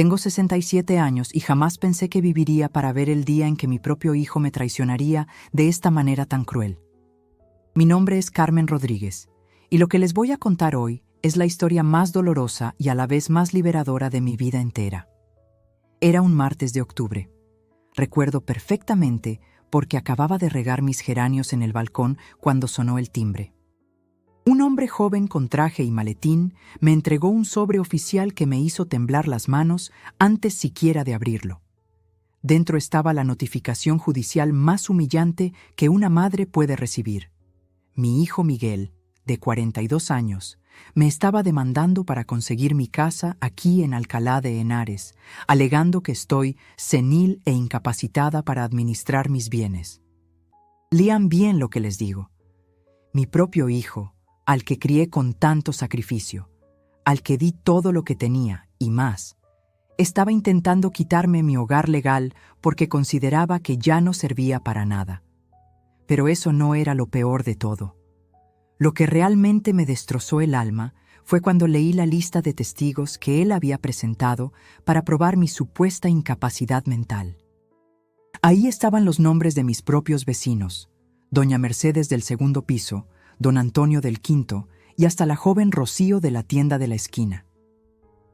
Tengo 67 años y jamás pensé que viviría para ver el día en que mi propio hijo me traicionaría de esta manera tan cruel. Mi nombre es Carmen Rodríguez, y lo que les voy a contar hoy es la historia más dolorosa y a la vez más liberadora de mi vida entera. Era un martes de octubre. Recuerdo perfectamente porque acababa de regar mis geranios en el balcón cuando sonó el timbre. Un hombre joven con traje y maletín me entregó un sobre oficial que me hizo temblar las manos antes siquiera de abrirlo. Dentro estaba la notificación judicial más humillante que una madre puede recibir. Mi hijo Miguel, de 42 años, me estaba demandando para conseguir mi casa aquí en Alcalá de Henares, alegando que estoy senil e incapacitada para administrar mis bienes. Lean bien lo que les digo. Mi propio hijo, al que crié con tanto sacrificio, al que di todo lo que tenía y más, estaba intentando quitarme mi hogar legal porque consideraba que ya no servía para nada. Pero eso no era lo peor de todo. Lo que realmente me destrozó el alma fue cuando leí la lista de testigos que él había presentado para probar mi supuesta incapacidad mental. Ahí estaban los nombres de mis propios vecinos, doña Mercedes del segundo piso, don Antonio del quinto y hasta la joven Rocío de la tienda de la esquina.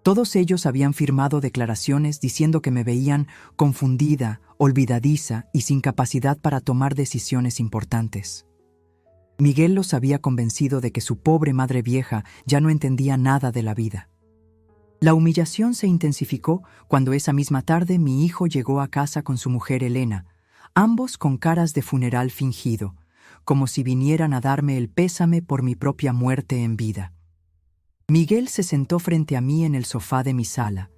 Todos ellos habían firmado declaraciones diciendo que me veían confundida, olvidadiza y sin capacidad para tomar decisiones importantes. Miguel los había convencido de que su pobre madre vieja ya no entendía nada de la vida. La humillación se intensificó cuando esa misma tarde mi hijo llegó a casa con su mujer Elena, ambos con caras de funeral fingido, como si vinieran a darme el pésame por mi propia muerte en vida. Miguel se sentó frente a mí en el sofá de mi sala,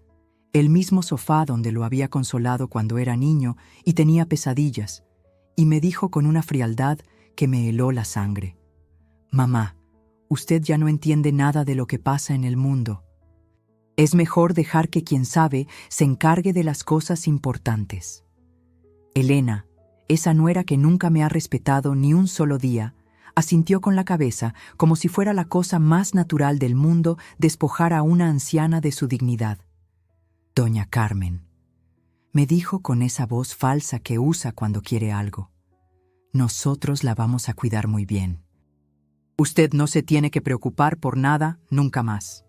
el mismo sofá donde lo había consolado cuando era niño y tenía pesadillas, y me dijo con una frialdad que me heló la sangre: «Mamá, usted ya no entiende nada de lo que pasa en el mundo. Es mejor dejar que quien sabe se encargue de las cosas importantes». Elena, esa nuera que nunca me ha respetado ni un solo día, asintió con la cabeza como si fuera la cosa más natural del mundo despojar a una anciana de su dignidad. «Doña Carmen», me dijo con esa voz falsa que usa cuando quiere algo, «nosotros la vamos a cuidar muy bien. Usted no se tiene que preocupar por nada nunca más».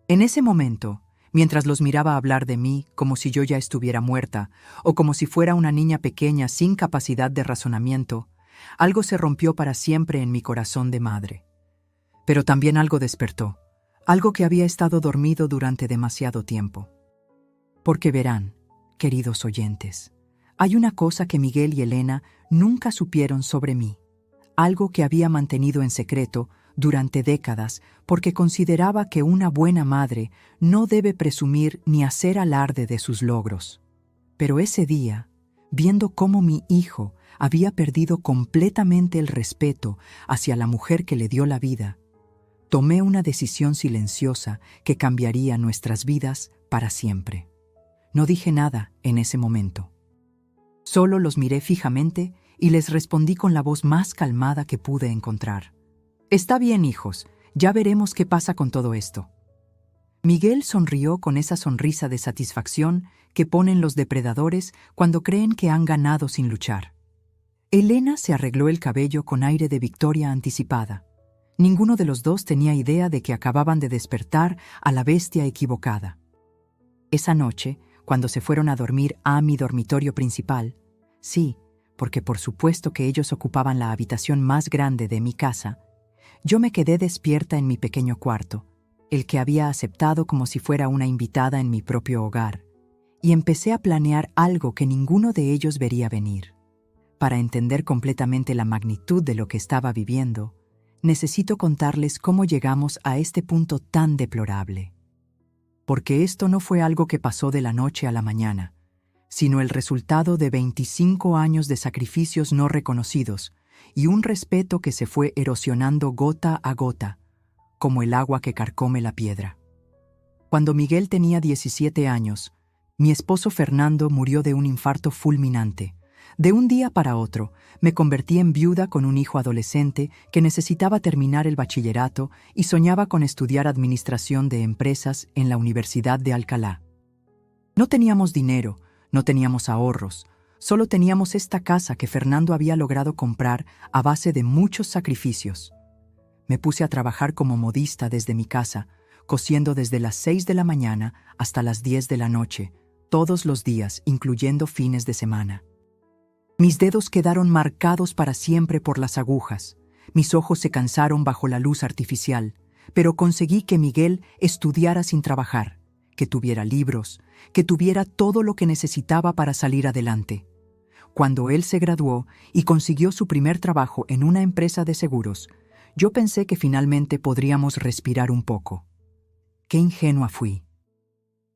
En ese momento, mientras los miraba hablar de mí como si yo ya estuviera muerta o como si fuera una niña pequeña sin capacidad de razonamiento, algo se rompió para siempre en mi corazón de madre. Pero también algo despertó, algo que había estado dormido durante demasiado tiempo. Porque verán, queridos oyentes, hay una cosa que Miguel y Elena nunca supieron sobre mí, algo que había mantenido en secreto durante décadas porque consideraba que una buena madre no debe presumir ni hacer alarde de sus logros. Pero ese día, viendo cómo mi hijo había perdido completamente el respeto hacia la mujer que le dio la vida, tomé una decisión silenciosa que cambiaría nuestras vidas para siempre. No dije nada en ese momento. Solo los miré fijamente y les respondí con la voz más calmada que pude encontrar: «Está bien, hijos, ya veremos qué pasa con todo esto». Miguel sonrió con esa sonrisa de satisfacción que ponen los depredadores cuando creen que han ganado sin luchar. Elena se arregló el cabello con aire de victoria anticipada. Ninguno de los dos tenía idea de que acababan de despertar a la bestia equivocada. Esa noche, cuando se fueron a dormir a mi dormitorio principal, sí, porque por supuesto que ellos ocupaban la habitación más grande de mi casa, yo me quedé despierta en mi pequeño cuarto, el que había aceptado como si fuera una invitada en mi propio hogar, y empecé a planear algo que ninguno de ellos vería venir. Para entender completamente la magnitud de lo que estaba viviendo, necesito contarles cómo llegamos a este punto tan deplorable. Porque esto no fue algo que pasó de la noche a la mañana, sino el resultado de 25 años de sacrificios no reconocidos y un respeto que se fue erosionando gota a gota, como el agua que carcome la piedra. Cuando Miguel tenía 17 años, mi esposo Fernando murió de un infarto fulminante. De un día para otro, me convertí en viuda con un hijo adolescente que necesitaba terminar el bachillerato y soñaba con estudiar administración de empresas en la Universidad de Alcalá. No teníamos dinero, no teníamos ahorros, solo teníamos esta casa que Fernando había logrado comprar a base de muchos sacrificios. Me puse a trabajar como modista desde mi casa, cosiendo desde las 6 de la mañana hasta las 10 de la noche, todos los días, incluyendo fines de semana. Mis dedos quedaron marcados para siempre por las agujas, mis ojos se cansaron bajo la luz artificial, pero conseguí que Miguel estudiara sin trabajar, que tuviera libros, que tuviera todo lo que necesitaba para salir adelante. Cuando él se graduó y consiguió su primer trabajo en una empresa de seguros, yo pensé que finalmente podríamos respirar un poco. Qué ingenua fui.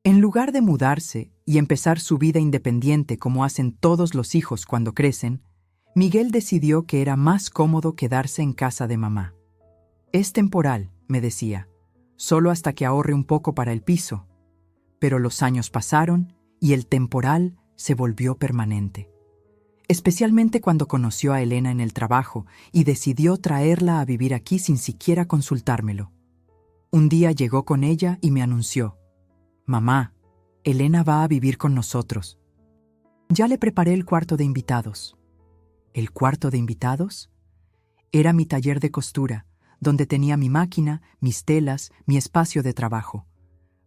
En lugar de mudarse y empezar su vida independiente como hacen todos los hijos cuando crecen, Miguel decidió que era más cómodo quedarse en casa de mamá. Es temporal, me decía, solo hasta que ahorre un poco para el piso. Pero los años pasaron y el temporal se volvió permanente. Especialmente cuando conoció a Elena en el trabajo y decidió traerla a vivir aquí sin siquiera consultármelo. Un día llegó con ella y me anunció: «Mamá, Elena va a vivir con nosotros». Ya le preparé el cuarto de invitados. ¿El cuarto de invitados? Era mi taller de costura, donde tenía mi máquina, mis telas, mi espacio de trabajo.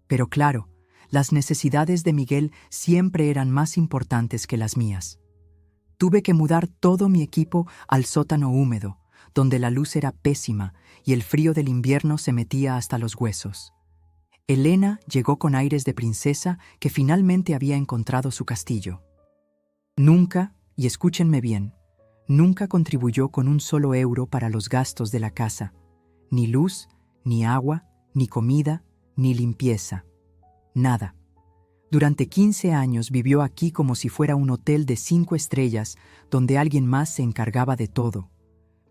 Pero claro, las necesidades de Miguel siempre eran más importantes que las mías. Tuve que mudar todo mi equipo al sótano húmedo, donde la luz era pésima y el frío del invierno se metía hasta los huesos. Elena llegó con aires de princesa que finalmente había encontrado su castillo. Nunca, y escúchenme bien, nunca contribuyó con un solo euro para los gastos de la casa. Ni luz, ni agua, ni comida, ni limpieza. Nada. Durante 15 años vivió aquí como si fuera un hotel de 5 estrellas donde alguien más se encargaba de todo.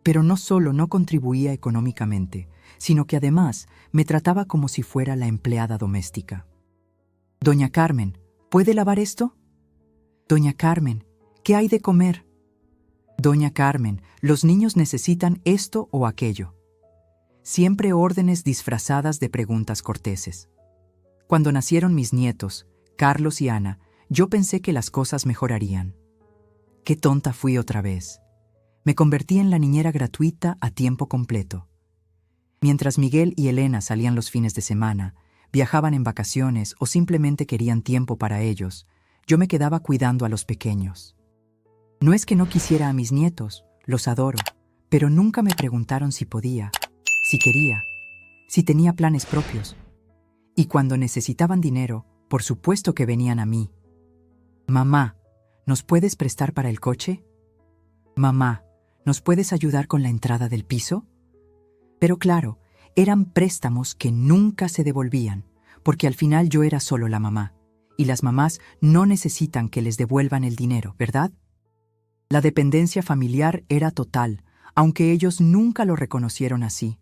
Pero no solo no contribuía económicamente, sino que además me trataba como si fuera la empleada doméstica. «Doña Carmen, ¿puede lavar esto? Doña Carmen, ¿qué hay de comer? Doña Carmen, los niños necesitan esto o aquello». Siempre órdenes disfrazadas de preguntas corteses. Cuando nacieron mis nietos, Carlos y Ana, yo pensé que las cosas mejorarían. Qué tonta fui otra vez. Me convertí en la niñera gratuita a tiempo completo. Mientras Miguel y Elena salían los fines de semana, viajaban en vacaciones o simplemente querían tiempo para ellos, yo me quedaba cuidando a los pequeños. No es que no quisiera a mis nietos, los adoro, pero nunca me preguntaron si podía, si quería, si tenía planes propios. Y cuando necesitaban dinero, por supuesto que venían a mí. «Mamá, ¿nos puedes prestar para el coche? Mamá, ¿nos puedes ayudar con la entrada del piso?». Pero claro, eran préstamos que nunca se devolvían, porque al final yo era solo la mamá, y las mamás no necesitan que les devuelvan el dinero, ¿verdad? La dependencia familiar era total, aunque ellos nunca lo reconocieron así.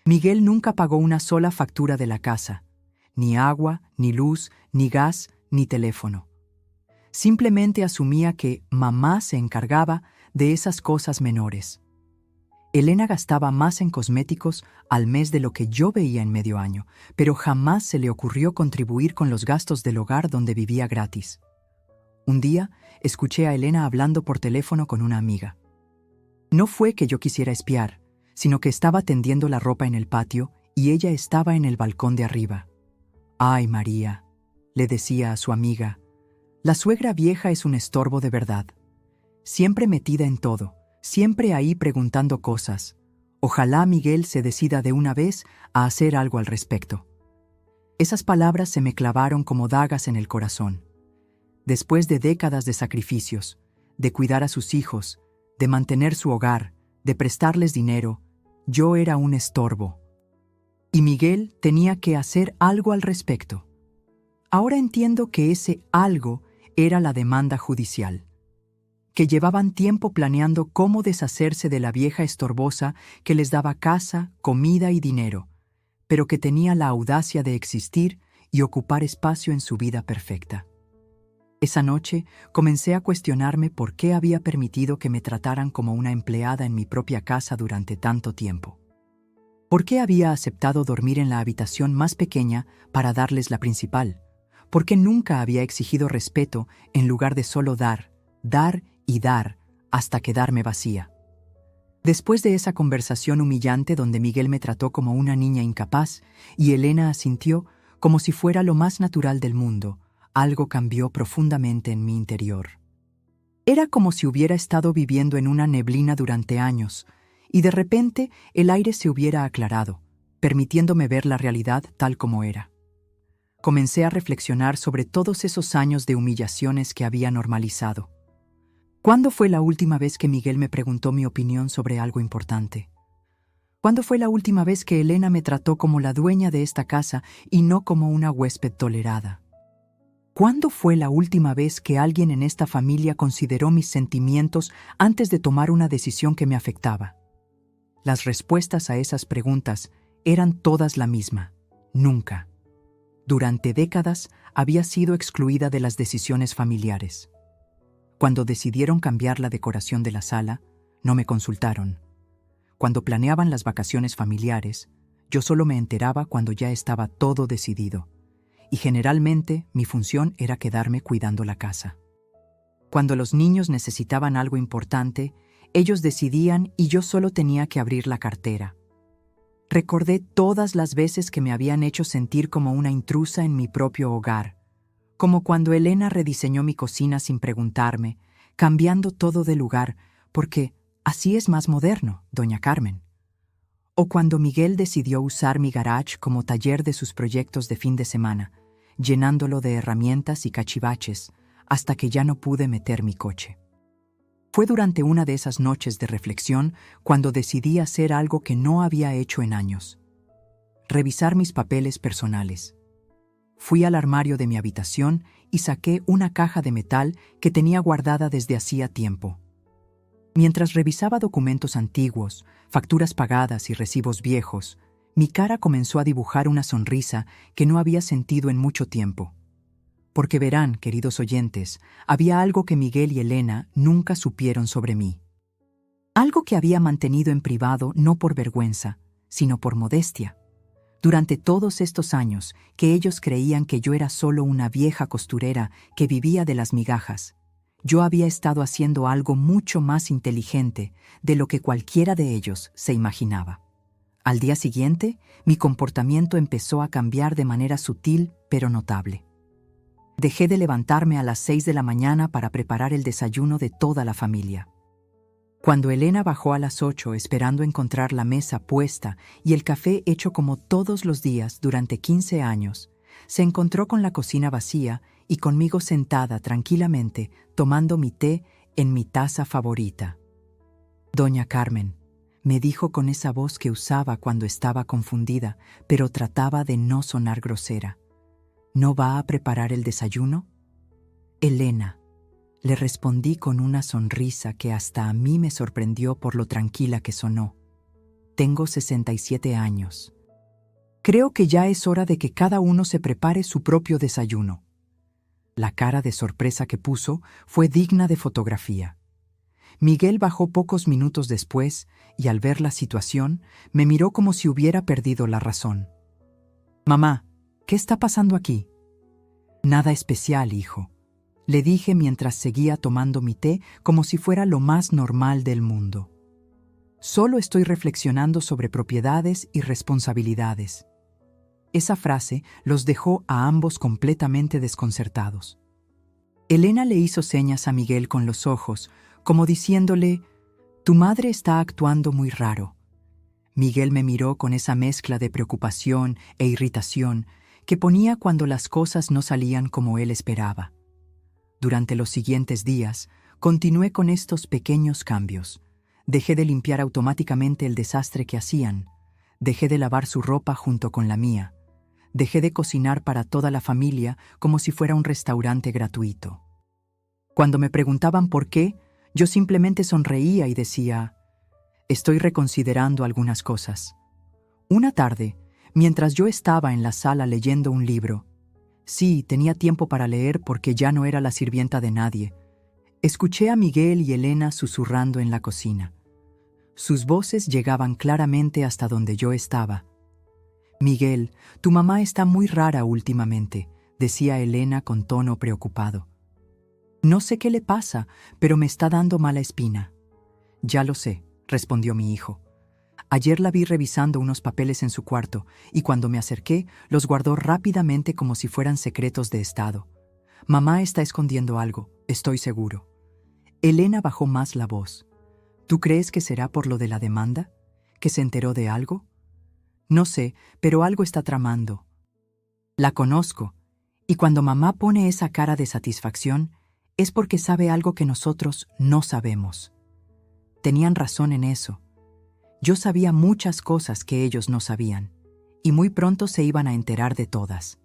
Miguel nunca pagó una sola factura de la casa, ni agua, ni luz, ni gas, ni teléfono. Simplemente asumía que mamá se encargaba de esas cosas menores. Elena gastaba más en cosméticos al mes de lo que yo veía en medio año, pero jamás se le ocurrió contribuir con los gastos del hogar donde vivía gratis. Un día, escuché a Elena hablando por teléfono con una amiga. No fue que yo quisiera espiar, sino que estaba tendiendo la ropa en el patio y ella estaba en el balcón de arriba. «Ay, María», le decía a su amiga, «la suegra vieja es un estorbo de verdad. Siempre metida en todo, siempre ahí preguntando cosas. Ojalá Miguel se decida de una vez a hacer algo al respecto». Esas palabras se me clavaron como dagas en el corazón. Después de décadas de sacrificios, de cuidar a sus hijos, de mantener su hogar, de prestarles dinero, yo era un estorbo. Y Miguel tenía que hacer algo al respecto. Ahora entiendo que ese algo era la demanda judicial, que llevaban tiempo planeando cómo deshacerse de la vieja estorbosa que les daba casa, comida y dinero, pero que tenía la audacia de existir y ocupar espacio en su vida perfecta. Esa noche comencé a cuestionarme por qué había permitido que me trataran como una empleada en mi propia casa durante tanto tiempo. ¿Por qué había aceptado dormir en la habitación más pequeña para darles la principal? por qué nunca había exigido respeto en lugar de solo dar, dar y dar, hasta quedarme vacía. Después de esa conversación humillante donde Miguel me trató como una niña incapaz y Elena asintió como si fuera lo más natural del mundo, algo cambió profundamente en mi interior. Era como si hubiera estado viviendo en una neblina durante años y de repente el aire se hubiera aclarado, permitiéndome ver la realidad tal como era. Comencé a reflexionar sobre todos esos años de humillaciones que había normalizado. ¿Cuándo fue la última vez que Miguel me preguntó mi opinión sobre algo importante? ¿Cuándo fue la última vez que Elena me trató como la dueña de esta casa y no como una huésped tolerada? ¿Cuándo fue la última vez que alguien en esta familia consideró mis sentimientos antes de tomar una decisión que me afectaba? Las respuestas a esas preguntas eran todas la misma: nunca. Durante décadas había sido excluida de las decisiones familiares. Cuando decidieron cambiar la decoración de la sala, no me consultaron. Cuando planeaban las vacaciones familiares, yo solo me enteraba cuando ya estaba todo decidido, y generalmente mi función era quedarme cuidando la casa. Cuando los niños necesitaban algo importante, ellos decidían y yo solo tenía que abrir la cartera. Recordé todas las veces que me habían hecho sentir como una intrusa en mi propio hogar, como cuando Elena rediseñó mi cocina sin preguntarme, cambiando todo de lugar, porque así es más moderno, doña Carmen. O cuando Miguel decidió usar mi garage como taller de sus proyectos de fin de semana, llenándolo de herramientas y cachivaches, hasta que ya no pude meter mi coche. Fue durante una de esas noches de reflexión cuando decidí hacer algo que no había hecho en años: revisar mis papeles personales. Fui al armario de mi habitación y saqué una caja de metal que tenía guardada desde hacía tiempo. Mientras revisaba documentos antiguos, facturas pagadas y recibos viejos, mi cara comenzó a dibujar una sonrisa que no había sentido en mucho tiempo. Porque verán, queridos oyentes, había algo que Miguel y Elena nunca supieron sobre mí. Algo que había mantenido en privado no por vergüenza, sino por modestia. Durante todos estos años que ellos creían que yo era solo una vieja costurera que vivía de las migajas, yo había estado haciendo algo mucho más inteligente de lo que cualquiera de ellos se imaginaba. Al día siguiente, mi comportamiento empezó a cambiar de manera sutil pero notable. Dejé de levantarme a las 6 de la mañana para preparar el desayuno de toda la familia. Cuando Elena bajó a las 8 esperando encontrar la mesa puesta y el café hecho como todos los días durante 15 años, se encontró con la cocina vacía y conmigo sentada tranquilamente tomando mi té en mi taza favorita. «Doña Carmen», me dijo con esa voz que usaba cuando estaba confundida, pero trataba de no sonar grosera, «¿no va a preparar el desayuno?» «Elena», le respondí con una sonrisa que hasta a mí me sorprendió por lo tranquila que sonó. «Tengo 67 años. Creo que ya es hora de que cada uno se prepare su propio desayuno». La cara de sorpresa que puso fue digna de fotografía. Miguel bajó pocos minutos después y al ver la situación, me miró como si hubiera perdido la razón. «Mamá, ¿qué está pasando aquí?» «Nada especial, hijo», le dije mientras seguía tomando mi té como si fuera lo más normal del mundo. «Solo estoy reflexionando sobre propiedades y responsabilidades». Esa frase los dejó a ambos completamente desconcertados. Elena le hizo señas a Miguel con los ojos, como diciéndole: «Tu madre está actuando muy raro». Miguel me miró con esa mezcla de preocupación e irritación que ponía cuando las cosas no salían como él esperaba. Durante los siguientes días, continué con estos pequeños cambios. Dejé de limpiar automáticamente el desastre que hacían. Dejé de lavar su ropa junto con la mía. Dejé de cocinar para toda la familia como si fuera un restaurante gratuito. Cuando me preguntaban por qué, yo simplemente sonreía y decía: «Estoy reconsiderando algunas cosas». Una tarde, mientras yo estaba en la sala leyendo un libro, sí, tenía tiempo para leer porque ya no era la sirvienta de nadie, escuché a Miguel y Elena susurrando en la cocina. Sus voces llegaban claramente hasta donde yo estaba. «Miguel, tu mamá está muy rara últimamente», decía Elena con tono preocupado. No sé qué le pasa, pero me está dando mala espina. Ya lo sé, respondió mi hijo. Ayer la vi revisando unos papeles en su cuarto y cuando me acerqué, los guardó rápidamente como si fueran secretos de estado. Mamá está escondiendo algo, estoy seguro. Elena bajó más la voz. ¿Tú crees que será por lo de la demanda? ¿Que se enteró de algo? No sé, pero algo está tramando. La conozco, y cuando mamá pone esa cara de satisfacción, es porque sabe algo que nosotros no sabemos. Tenían razón en eso. Yo sabía muchas cosas que ellos no sabían, y muy pronto se iban a enterar de todas.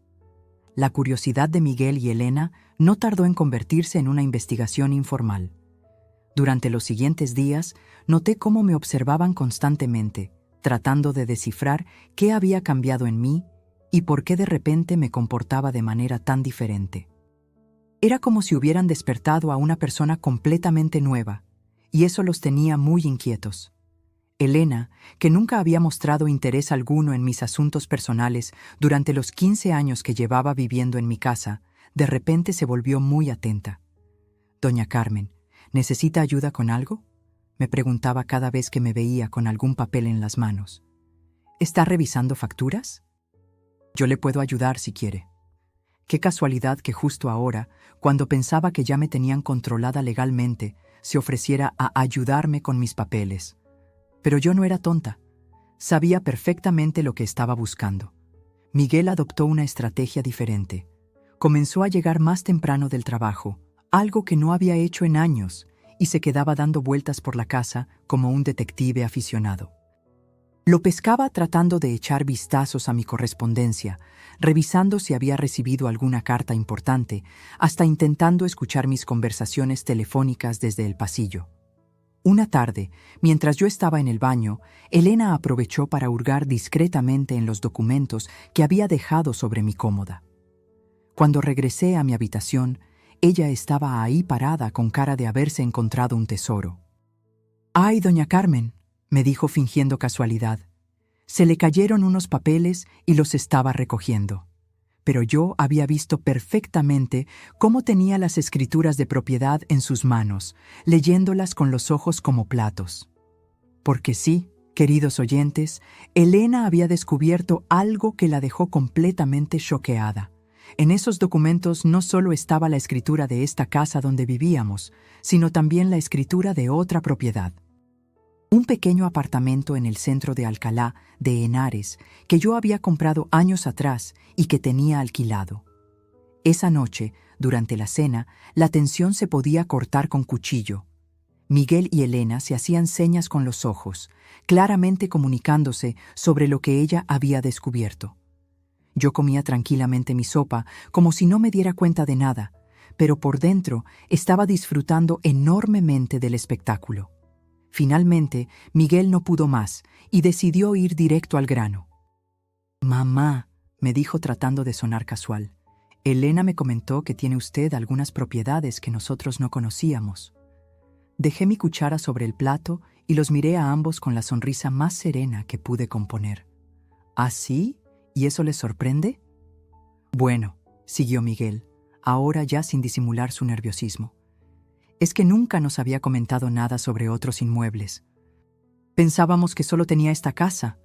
La curiosidad de Miguel y Elena no tardó en convertirse en una investigación informal. Durante los siguientes días, noté cómo me observaban constantemente, tratando de descifrar qué había cambiado en mí y por qué de repente me comportaba de manera tan diferente. Era como si hubieran despertado a una persona completamente nueva, y eso los tenía muy inquietos. Elena, que nunca había mostrado interés alguno en mis asuntos personales durante los 15 años que llevaba viviendo en mi casa, de repente se volvió muy atenta. «Doña Carmen, ¿necesita ayuda con algo?», me preguntaba cada vez que me veía con algún papel en las manos. «¿Está revisando facturas? Yo le puedo ayudar si quiere». Qué casualidad que justo ahora, cuando pensaba que ya me tenían controlada legalmente, se ofreciera a ayudarme con mis papeles. Pero yo no era tonta. Sabía perfectamente lo que estaba buscando. Miguel adoptó una estrategia diferente. Comenzó a llegar más temprano del trabajo, algo que no había hecho en años, y se quedaba dando vueltas por la casa como un detective aficionado. Lo pescaba tratando de echar vistazos a mi correspondencia, revisando si había recibido alguna carta importante, hasta intentando escuchar mis conversaciones telefónicas desde el pasillo. Una tarde, mientras yo estaba en el baño, Elena aprovechó para hurgar discretamente en los documentos que había dejado sobre mi cómoda. Cuando regresé a mi habitación, ella estaba ahí parada con cara de haberse encontrado un tesoro. «Ay, doña Carmen», me dijo fingiendo casualidad. Se le cayeron unos papeles y los estaba recogiendo. Pero yo había visto perfectamente cómo tenía las escrituras de propiedad en sus manos, leyéndolas con los ojos como platos. Porque sí, queridos oyentes, Elena había descubierto algo que la dejó completamente choqueada. En esos documentos no solo estaba la escritura de esta casa donde vivíamos, sino también la escritura de otra propiedad. Un pequeño apartamento en el centro de Alcalá, de Henares, que yo había comprado años atrás y que tenía alquilado. Esa noche, durante la cena, la tensión se podía cortar con cuchillo. Miguel y Elena se hacían señas con los ojos, claramente comunicándose sobre lo que ella había descubierto. Yo comía tranquilamente mi sopa, como si no me diera cuenta de nada, pero por dentro estaba disfrutando enormemente del espectáculo. Finalmente, Miguel no pudo más y decidió ir directo al grano. «Mamá», me dijo tratando de sonar casual, «Elena me comentó que tiene usted algunas propiedades que nosotros no conocíamos». Dejé mi cuchara sobre el plato y los miré a ambos con la sonrisa más serena que pude componer. «¿Ah, sí? ¿Y eso les sorprende?» «Bueno», siguió Miguel, ahora ya sin disimular su nerviosismo, «es que nunca nos había comentado nada sobre otros inmuebles. Pensábamos que solo tenía esta casa».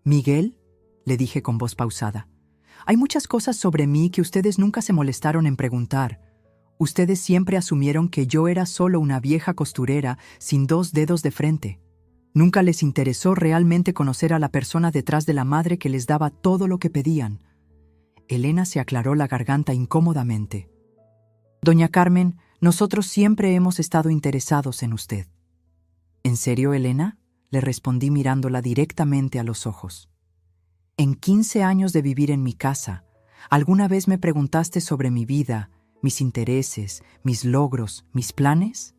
«Miguel», le dije con voz pausada, «hay muchas cosas sobre mí que ustedes nunca se molestaron en preguntar. Ustedes siempre asumieron que yo era solo una vieja costurera sin 2 dedos de frente. Nunca les interesó realmente conocer a la persona detrás de la madre que les daba todo lo que pedían». Elena se aclaró la garganta incómodamente. «Doña Carmen, nosotros siempre hemos estado interesados en usted». «¿En serio, Elena?», le respondí mirándola directamente a los ojos. «En 15 años de vivir en mi casa, ¿alguna vez me preguntaste sobre mi vida, mis intereses, mis logros, mis planes?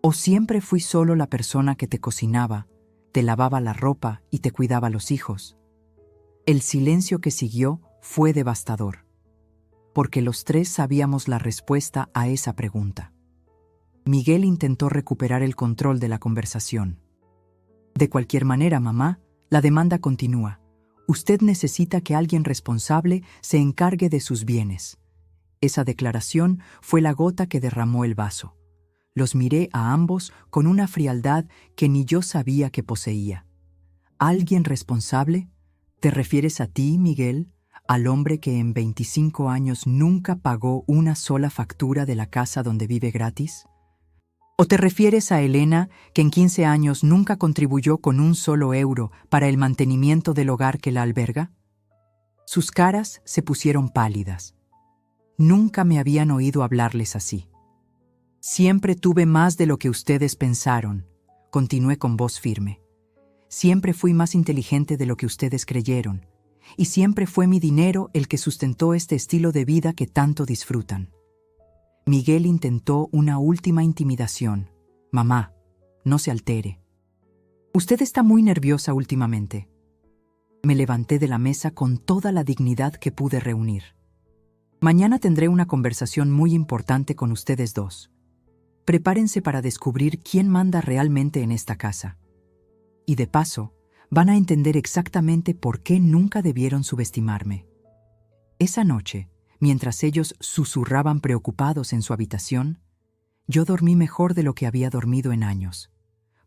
¿O siempre fui solo la persona que te cocinaba, te lavaba la ropa y te cuidaba los hijos?» El silencio que siguió fue devastador, porque los tres sabíamos la respuesta a esa pregunta. Miguel intentó recuperar el control de la conversación. «De cualquier manera, mamá, la demanda continúa. Usted necesita que alguien responsable se encargue de sus bienes. Esa declaración fue la gota que derramó el vaso. Los miré a ambos con una frialdad que ni yo sabía que poseía. ¿Alguien responsable? ¿Te refieres a ti, Miguel, al hombre que en 25 años nunca pagó una sola factura de la casa donde vive gratis? ¿O te refieres a Elena, que en 15 años nunca contribuyó con un solo euro para el mantenimiento del hogar que la alberga? Sus caras se pusieron pálidas. Nunca me habían oído hablarles así. Siempre tuve más de lo que ustedes pensaron, continué con voz firme. Siempre fui más inteligente de lo que ustedes creyeron, y siempre fue mi dinero el que sustentó este estilo de vida que tanto disfrutan. Miguel intentó una última intimidación. Mamá, no se altere. Usted está muy nerviosa últimamente. Me levanté de la mesa con toda la dignidad que pude reunir. Mañana tendré una conversación muy importante con ustedes dos. Prepárense para descubrir quién manda realmente en esta casa. Y de paso, van a entender exactamente por qué nunca debieron subestimarme. Esa noche, mientras ellos susurraban preocupados en su habitación, yo dormí mejor de lo que había dormido en años,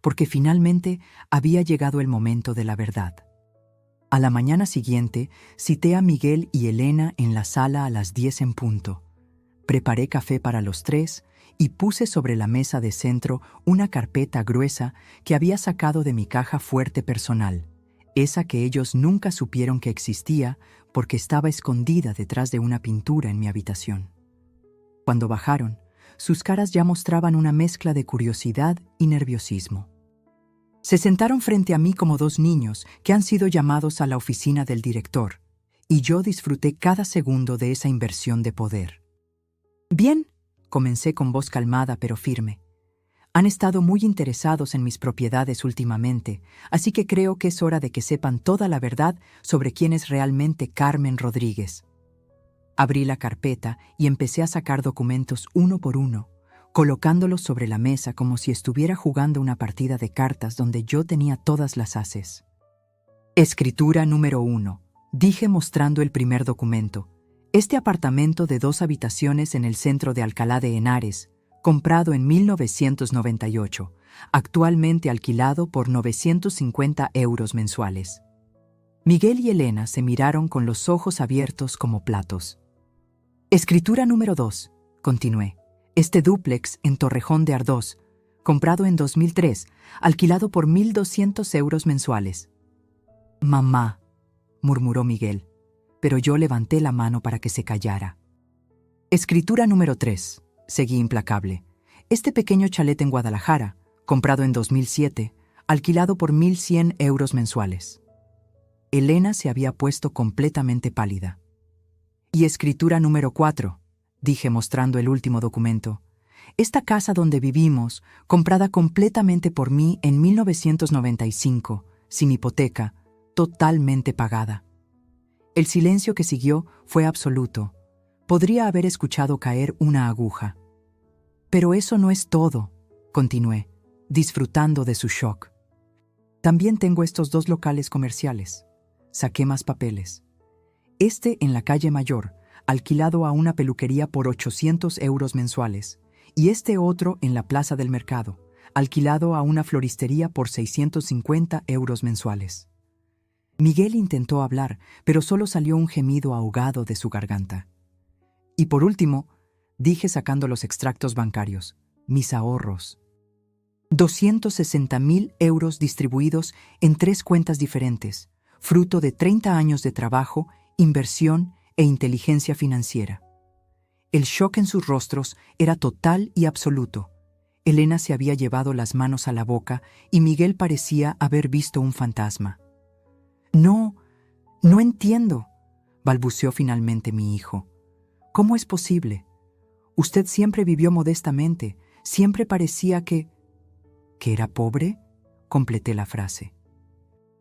porque finalmente había llegado el momento de la verdad. A la mañana siguiente, cité a Miguel y Elena en la sala a las 10 en punto. Preparé café para los tres y puse sobre la mesa de centro una carpeta gruesa que había sacado de mi caja fuerte personal, esa que ellos nunca supieron que existía porque estaba escondida detrás de una pintura en mi habitación. Cuando bajaron, sus caras ya mostraban una mezcla de curiosidad y nerviosismo. Se sentaron frente a mí como dos niños que han sido llamados a la oficina del director, y yo disfruté cada segundo de esa inversión de poder. Bien, comencé con voz calmada pero firme. Han estado muy interesados en mis propiedades últimamente, así que creo que es hora de que sepan toda la verdad sobre quién es realmente Carmen Rodríguez. Abrí la carpeta y empecé a sacar documentos uno por uno, colocándolos sobre la mesa como si estuviera jugando una partida de cartas donde yo tenía todas las ases. Escritura número 1, dije mostrando el primer documento. Este apartamento de 2 habitaciones en el centro de Alcalá de Henares, comprado en 1998, actualmente alquilado por 950 euros mensuales. Miguel y Elena se miraron con los ojos abiertos como platos. Escritura número 2, continué. Este dúplex en Torrejón de Ardoz, comprado en 2003, alquilado por 1.200 euros mensuales. Mamá, murmuró Miguel, pero yo levanté la mano para que se callara. Escritura número 3, seguí implacable. Este pequeño chalet en Guadalajara, comprado en 2007, alquilado por 1.100 euros mensuales. Elena se había puesto completamente pálida. Y escritura número 4, dije mostrando el último documento. Esta casa donde vivimos, comprada completamente por mí en 1995, sin hipoteca, totalmente pagada. El silencio que siguió fue absoluto. Podría haber escuchado caer una aguja. Pero eso no es todo, continué, disfrutando de su shock. También tengo estos 2 locales comerciales. Saqué más papeles. Este en la calle Mayor, alquilado a una peluquería por 800 euros mensuales, y este otro en la Plaza del Mercado, alquilado a una floristería por 650 euros mensuales. Miguel intentó hablar, pero solo salió un gemido ahogado de su garganta. Y por último, dije sacando los extractos bancarios, mis ahorros. 260.000 euros distribuidos en 3 cuentas diferentes, fruto de 30 años de trabajo, inversión e inteligencia financiera. El shock en sus rostros era total y absoluto. Elena se había llevado las manos a la boca y Miguel parecía haber visto un fantasma. No entiendo, balbuceó finalmente mi hijo. ¿Cómo es posible? Usted siempre vivió modestamente, siempre parecía que era pobre, completé la frase.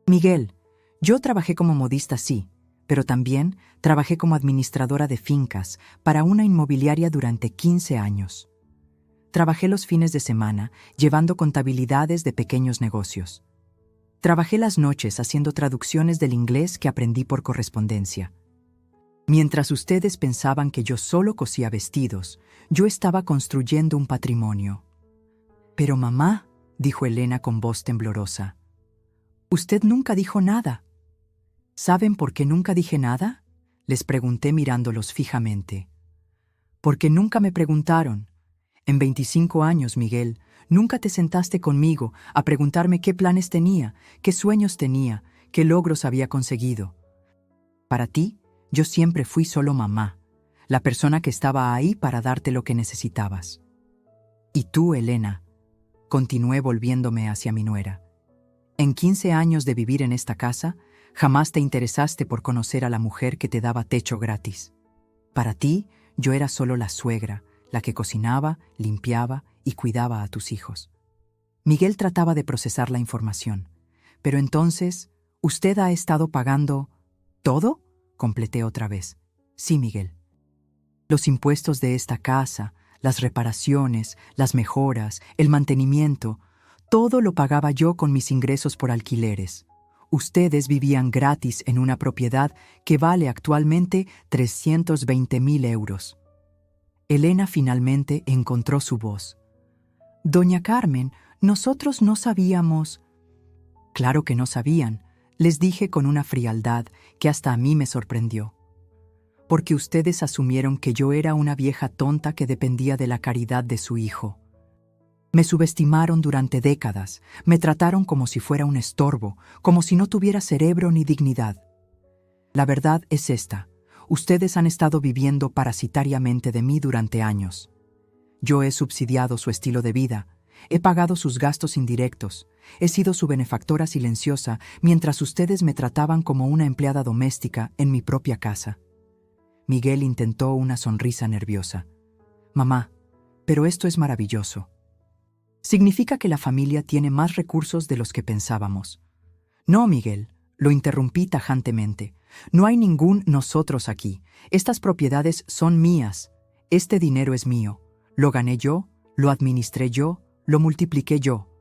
Miguel, yo trabajé como modista, sí, pero también trabajé como administradora de fincas para una inmobiliaria durante 15 años. Trabajé los fines de semana llevando contabilidades de pequeños negocios. Trabajé las noches haciendo traducciones del inglés que aprendí por correspondencia. Mientras ustedes pensaban que yo solo cosía vestidos, yo estaba construyendo un patrimonio. Pero mamá, dijo Elena con voz temblorosa, usted nunca dijo nada. ¿Saben por qué nunca dije nada? Les pregunté mirándolos fijamente. Porque nunca me preguntaron. En 25 años, Miguel, nunca te sentaste conmigo a preguntarme qué planes tenía, qué sueños tenía, qué logros había conseguido. Para ti, yo siempre fui solo mamá, la persona que estaba ahí para darte lo que necesitabas. Y tú, Elena, continué volviéndome hacia mi nuera. En 15 años de vivir en esta casa, jamás te interesaste por conocer a la mujer que te daba techo gratis. Para ti, yo era solo la suegra, la que cocinaba, limpiaba y cuidaba a tus hijos. Miguel trataba de procesar la información. Pero entonces, ¿usted ha estado pagando todo? Completé otra vez. Sí, Miguel. Los impuestos de esta casa, las reparaciones, las mejoras, el mantenimiento, todo lo pagaba yo con mis ingresos por alquileres. Ustedes vivían gratis en una propiedad que vale actualmente 320.000 euros. Elena finalmente encontró su voz. Doña Carmen, nosotros no sabíamos. Claro que no sabían, les dije con una frialdad que hasta a mí me sorprendió. Porque ustedes asumieron que yo era una vieja tonta que dependía de la caridad de su hijo. Me subestimaron durante décadas, me trataron como si fuera un estorbo, como si no tuviera cerebro ni dignidad. La verdad es esta, ustedes han estado viviendo parasitariamente de mí durante años. Yo he subsidiado su estilo de vida, he pagado sus gastos indirectos, he sido su benefactora silenciosa mientras ustedes me trataban como una empleada doméstica en mi propia casa. Miguel intentó una sonrisa nerviosa. Mamá, pero esto es maravilloso. Significa que la familia tiene más recursos de los que pensábamos. No, Miguel, lo interrumpí tajantemente. No hay ningún nosotros aquí. Estas propiedades son mías. Este dinero es mío. Lo gané yo, lo administré yo, lo multipliqué yo.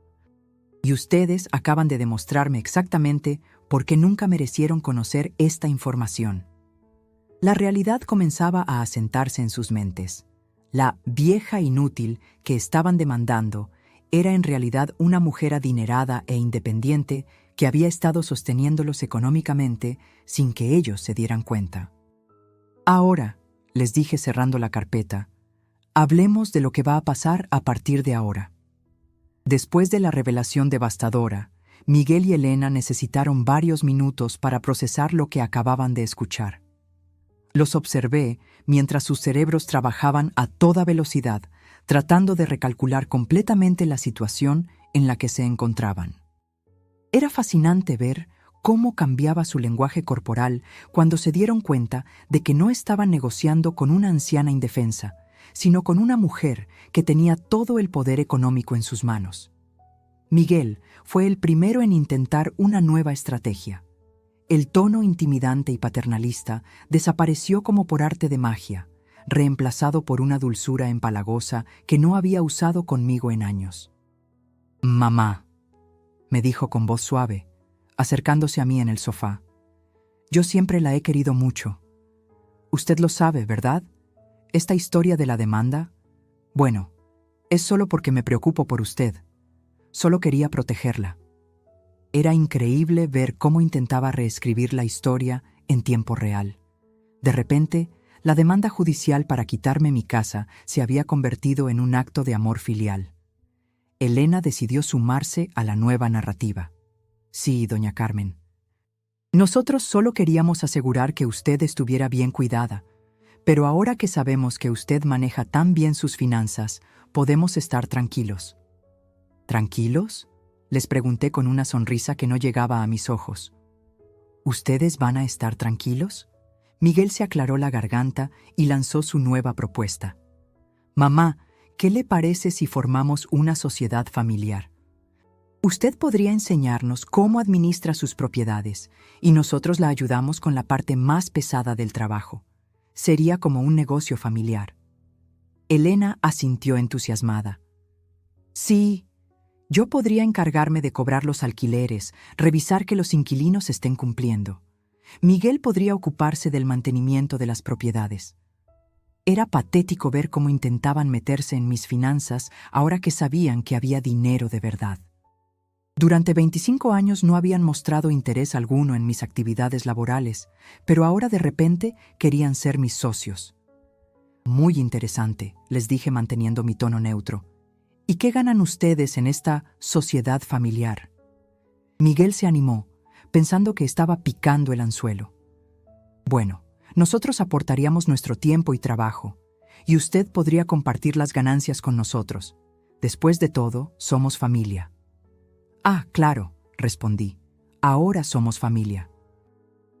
Y ustedes acaban de demostrarme exactamente por qué nunca merecieron conocer esta información. La realidad comenzaba a asentarse en sus mentes. La vieja inútil que estaban demandando era en realidad una mujer adinerada e independiente que había estado sosteniéndolos económicamente sin que ellos se dieran cuenta. Ahora, les dije cerrando la carpeta, hablemos de lo que va a pasar a partir de ahora. Después de la revelación devastadora, Miguel y Elena necesitaron varios minutos para procesar lo que acababan de escuchar. Los observé mientras sus cerebros trabajaban a toda velocidad, tratando de recalcular completamente la situación en la que se encontraban. Era fascinante ver cómo cambiaba su lenguaje corporal cuando se dieron cuenta de que no estaban negociando con una anciana indefensa, sino con una mujer que tenía todo el poder económico en sus manos. Miguel fue el primero en intentar una nueva estrategia. El tono intimidante y paternalista desapareció como por arte de magia, reemplazado por una dulzura empalagosa que no había usado conmigo en años. «Mamá», me dijo con voz suave, acercándose a mí en el sofá. «Yo siempre la he querido mucho. Usted lo sabe, ¿verdad? Esta historia de la demanda, bueno, es solo porque me preocupo por usted. Solo quería protegerla». Era increíble ver cómo intentaba reescribir la historia en tiempo real. De repente, la demanda judicial para quitarme mi casa se había convertido en un acto de amor filial. Elena decidió sumarse a la nueva narrativa. «Sí, doña Carmen. Nosotros solo queríamos asegurar que usted estuviera bien cuidada, pero ahora que sabemos que usted maneja tan bien sus finanzas, podemos estar tranquilos». «¿Tranquilos?», les pregunté con una sonrisa que no llegaba a mis ojos. «¿Ustedes van a estar tranquilos?». Miguel se aclaró la garganta y lanzó su nueva propuesta. «Mamá, ¿qué le parece si formamos una sociedad familiar? Usted podría enseñarnos cómo administra sus propiedades y nosotros la ayudamos con la parte más pesada del trabajo. Sería como un negocio familiar». Elena asintió entusiasmada. «Sí, Yo podría encargarme de cobrar los alquileres, revisar que los inquilinos estén cumpliendo. Miguel podría ocuparse del mantenimiento de las propiedades. Era patético ver cómo intentaban meterse en mis finanzas ahora que sabían que había dinero de verdad. Durante 25 años no habían mostrado interés alguno en mis actividades laborales, pero ahora de repente querían ser mis socios. Muy interesante, les dije manteniendo mi tono neutro. ¿Y qué ganan ustedes en esta sociedad familiar? Miguel se animó, pensando que estaba picando el anzuelo. Bueno, nosotros aportaríamos nuestro tiempo y trabajo, y usted podría compartir las ganancias con nosotros. Después de todo, somos familia. Ah, claro, respondí. Ahora somos familia.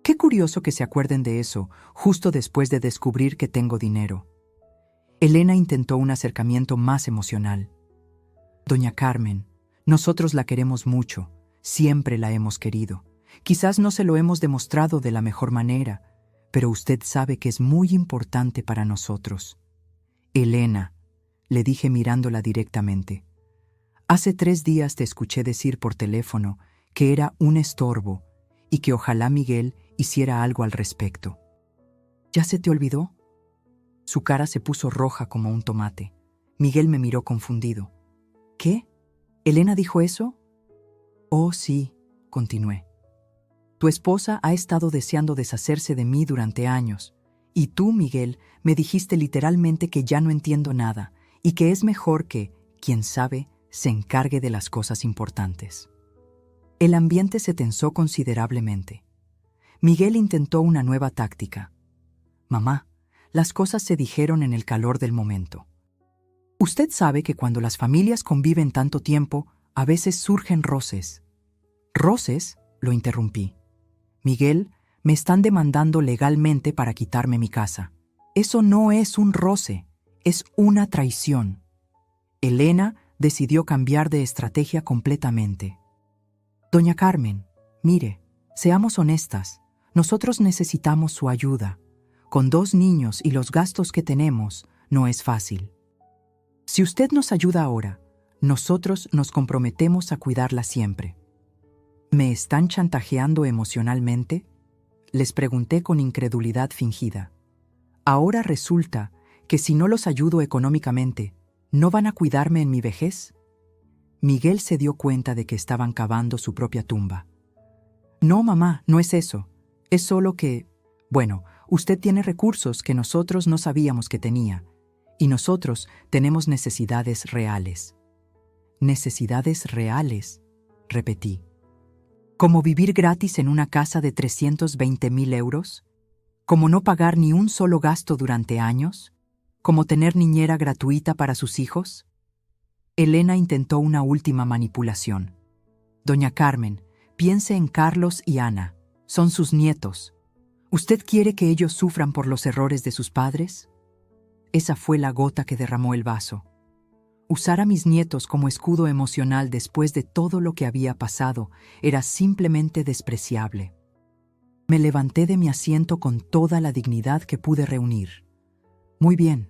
Qué curioso que se acuerden de eso, justo después de descubrir que tengo dinero. Elena intentó un acercamiento más emocional. Doña Carmen, nosotros la queremos mucho, siempre la hemos querido. Quizás no se lo hemos demostrado de la mejor manera, pero usted sabe que es muy importante para nosotros. Elena, le dije mirándola directamente, hace 3 días te escuché decir por teléfono que era un estorbo y que ojalá Miguel hiciera algo al respecto. ¿Ya se te olvidó? Su cara se puso roja como un tomate. Miguel me miró confundido. ¿Qué? ¿Elena dijo eso? Oh, sí, continué. Tu esposa ha estado deseando deshacerse de mí durante años, y tú, Miguel, me dijiste literalmente que ya no entiendo nada y que es mejor que, quién sabe, se encargue de las cosas importantes. El ambiente se tensó considerablemente. Miguel intentó una nueva táctica. Mamá, las cosas se dijeron en el calor del momento. Usted sabe que cuando las familias conviven tanto tiempo, a veces surgen roces. ¿Roces? Lo interrumpí. Miguel, me están demandando legalmente para quitarme mi casa. Eso no es un roce, es una traición. Elena decidió cambiar de estrategia completamente. Doña Carmen, mire, seamos honestas, nosotros necesitamos su ayuda. Con 2 niños y los gastos que tenemos, no es fácil. Si usted nos ayuda ahora, nosotros nos comprometemos a cuidarla siempre. ¿Me están chantajeando emocionalmente? Les pregunté con incredulidad fingida. Ahora resulta que si no los ayudo económicamente, ¿no van a cuidarme en mi vejez? Miguel se dio cuenta de que estaban cavando su propia tumba. No, mamá, no es eso. Es solo que, bueno, usted tiene recursos que nosotros no sabíamos que tenía, y nosotros tenemos necesidades reales. Necesidades reales, repetí. ¿Como vivir gratis en una casa de 320,000 euros? ¿Como no pagar ni un solo gasto durante años? ¿Como tener niñera gratuita para sus hijos? Elena intentó una última manipulación. Doña Carmen, piense en Carlos y Ana. Son sus nietos. ¿Usted quiere que ellos sufran por los errores de sus padres? Esa fue la gota que derramó el vaso. Usar a mis nietos como escudo emocional después de todo lo que había pasado era simplemente despreciable. Me levanté de mi asiento con toda la dignidad que pude reunir. Muy bien,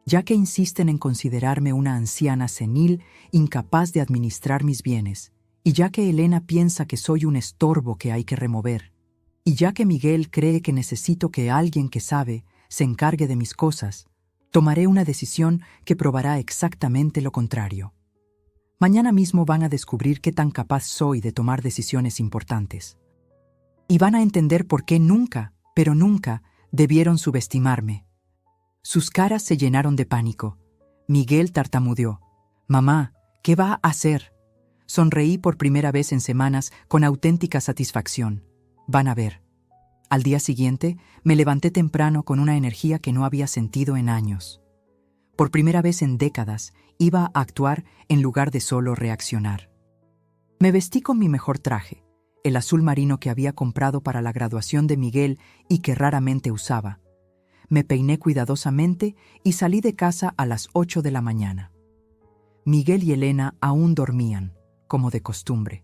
ya que insisten en considerarme una anciana senil incapaz de administrar mis bienes, y ya que Elena piensa que soy un estorbo que hay que remover, y ya que Miguel cree que necesito que alguien que sabe se encargue de mis cosas, tomaré una decisión que probará exactamente lo contrario. Mañana mismo van a descubrir qué tan capaz soy de tomar decisiones importantes. Y van a entender por qué nunca, pero nunca, debieron subestimarme. Sus caras se llenaron de pánico. Miguel tartamudeó. «Mamá, ¿qué va a hacer?» Sonreí por primera vez en semanas con auténtica satisfacción. Van a ver. Al día siguiente, me levanté temprano con una energía que no había sentido en años. Por primera vez en décadas, iba a actuar en lugar de solo reaccionar. Me vestí con mi mejor traje, el azul marino que había comprado para la graduación de Miguel y que raramente usaba. Me peiné cuidadosamente y salí de casa a las 8 de la mañana. Miguel y Elena aún dormían, como de costumbre.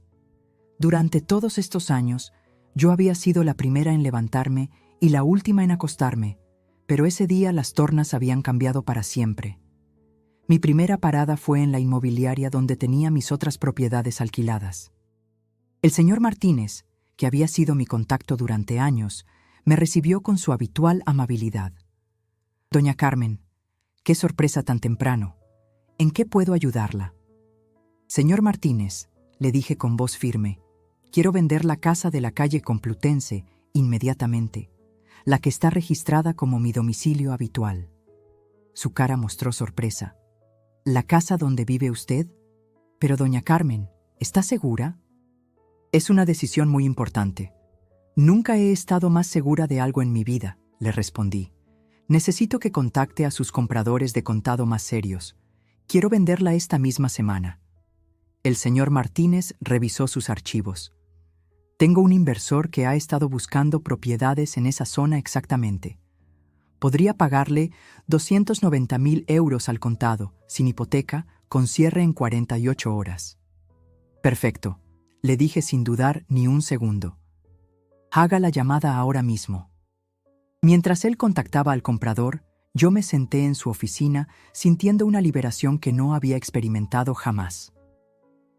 Durante todos estos años, yo había sido la primera en levantarme y la última en acostarme, pero ese día las tornas habían cambiado para siempre. Mi primera parada fue en la inmobiliaria donde tenía mis otras propiedades alquiladas. El señor Martínez, que había sido mi contacto durante años, me recibió con su habitual amabilidad. «Doña Carmen, qué sorpresa tan temprano. ¿En qué puedo ayudarla?» «Señor Martínez», le dije con voz firme, «quiero vender la casa de la calle Complutense inmediatamente, la que está registrada como mi domicilio habitual». Su cara mostró sorpresa. «¿La casa donde vive usted? Pero, doña Carmen, ¿está segura?» «Es una decisión muy importante. Nunca he estado más segura de algo en mi vida», le respondí. «Necesito que contacte a sus compradores de contado más serios. Quiero venderla esta misma semana». El señor Martínez revisó sus archivos. «Tengo un inversor que ha estado buscando propiedades en esa zona exactamente. Podría pagarle 290.000 euros al contado, sin hipoteca, con cierre en 48 horas. «Perfecto», le dije sin dudar ni un segundo. «Haga la llamada ahora mismo». Mientras él contactaba al comprador, yo me senté en su oficina sintiendo una liberación que no había experimentado jamás.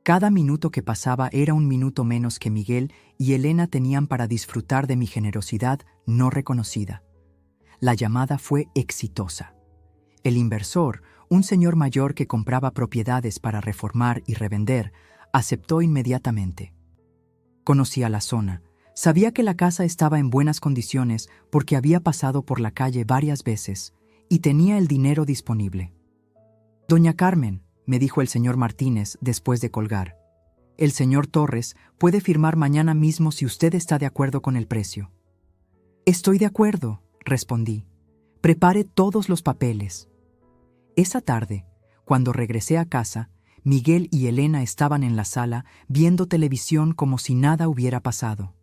Cada minuto que pasaba era un minuto menos que Miguel y Elena tenían para disfrutar de mi generosidad no reconocida. La llamada fue exitosa. El inversor, un señor mayor que compraba propiedades para reformar y revender, aceptó inmediatamente. Conocía la zona. Sabía que la casa estaba en buenas condiciones porque había pasado por la calle varias veces y tenía el dinero disponible. «Doña Carmen», me dijo el señor Martínez después de colgar, «el señor Torres puede firmar mañana mismo si usted está de acuerdo con el precio». «Estoy de acuerdo», respondí. «Prepare todos los papeles». Esa tarde, cuando regresé a casa, Miguel y Elena estaban en la sala viendo televisión como si nada hubiera pasado.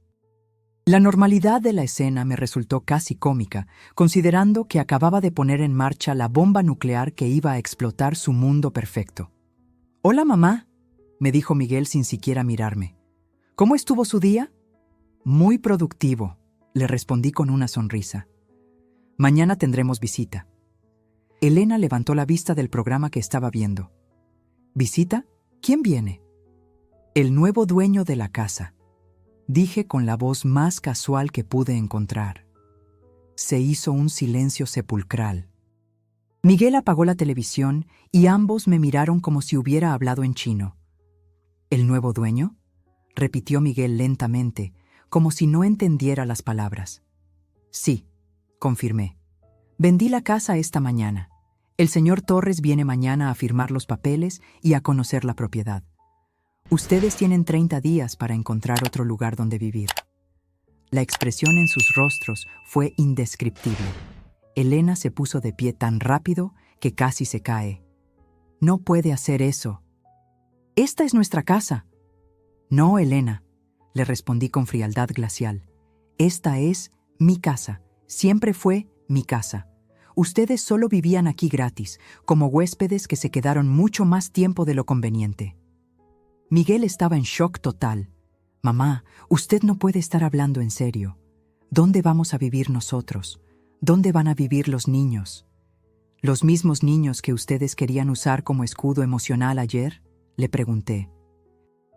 La normalidad de la escena me resultó casi cómica, considerando que acababa de poner en marcha la bomba nuclear que iba a explotar su mundo perfecto. «Hola, mamá», me dijo Miguel sin siquiera mirarme. «¿Cómo estuvo su día?» «Muy productivo», le respondí con una sonrisa. «Mañana tendremos visita». Elena levantó la vista del programa que estaba viendo. «¿Visita? ¿Quién viene?» «El nuevo dueño de la casa», dije con la voz más casual que pude encontrar. Se hizo un silencio sepulcral. Miguel apagó la televisión y ambos me miraron como si hubiera hablado en chino. «¿El nuevo dueño?», repitió Miguel lentamente, como si no entendiera las palabras. «Sí», confirmé. «Vendí la casa esta mañana. El señor Torres viene mañana a firmar los papeles y a conocer la propiedad. Ustedes tienen 30 días para encontrar otro lugar donde vivir». La expresión en sus rostros fue indescriptible. Elena se puso de pie tan rápido que casi se cae. «No puede hacer eso. Esta es nuestra casa». «No, Elena», le respondí con frialdad glacial. «Esta es mi casa. Siempre fue mi casa. Ustedes solo vivían aquí gratis, como huéspedes que se quedaron mucho más tiempo de lo conveniente». Miguel estaba en shock total. «Mamá, usted no puede estar hablando en serio. ¿Dónde vamos a vivir nosotros? ¿Dónde van a vivir los niños? ¿Los mismos niños que ustedes querían usar como escudo emocional ayer?», le pregunté.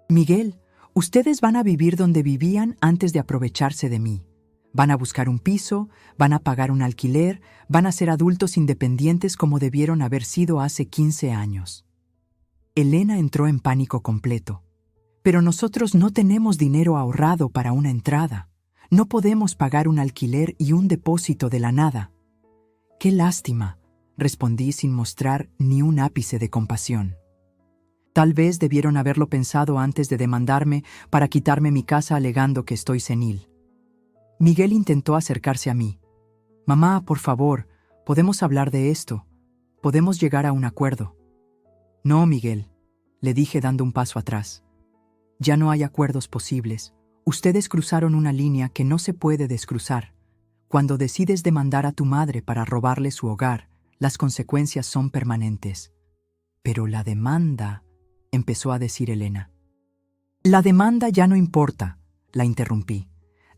«Miguel, ustedes van a vivir donde vivían antes de aprovecharse de mí. Van a buscar un piso, van a pagar un alquiler, van a ser adultos independientes como debieron haber sido hace 15 años». Elena entró en pánico completo. «Pero nosotros no tenemos dinero ahorrado para una entrada. No podemos pagar un alquiler y un depósito de la nada». «Qué lástima», respondí sin mostrar ni un ápice de compasión. «Tal vez debieron haberlo pensado antes de demandarme para quitarme mi casa alegando que estoy senil». Miguel intentó acercarse a mí. «Mamá, por favor, podemos hablar de esto. Podemos llegar a un acuerdo». «No, Miguel», le dije dando un paso atrás. «Ya no hay acuerdos posibles. Ustedes cruzaron una línea que no se puede descruzar. Cuando decides demandar a tu madre para robarle su hogar, las consecuencias son permanentes». «Pero la demanda», empezó a decir Elena. «La demanda ya no importa», la interrumpí.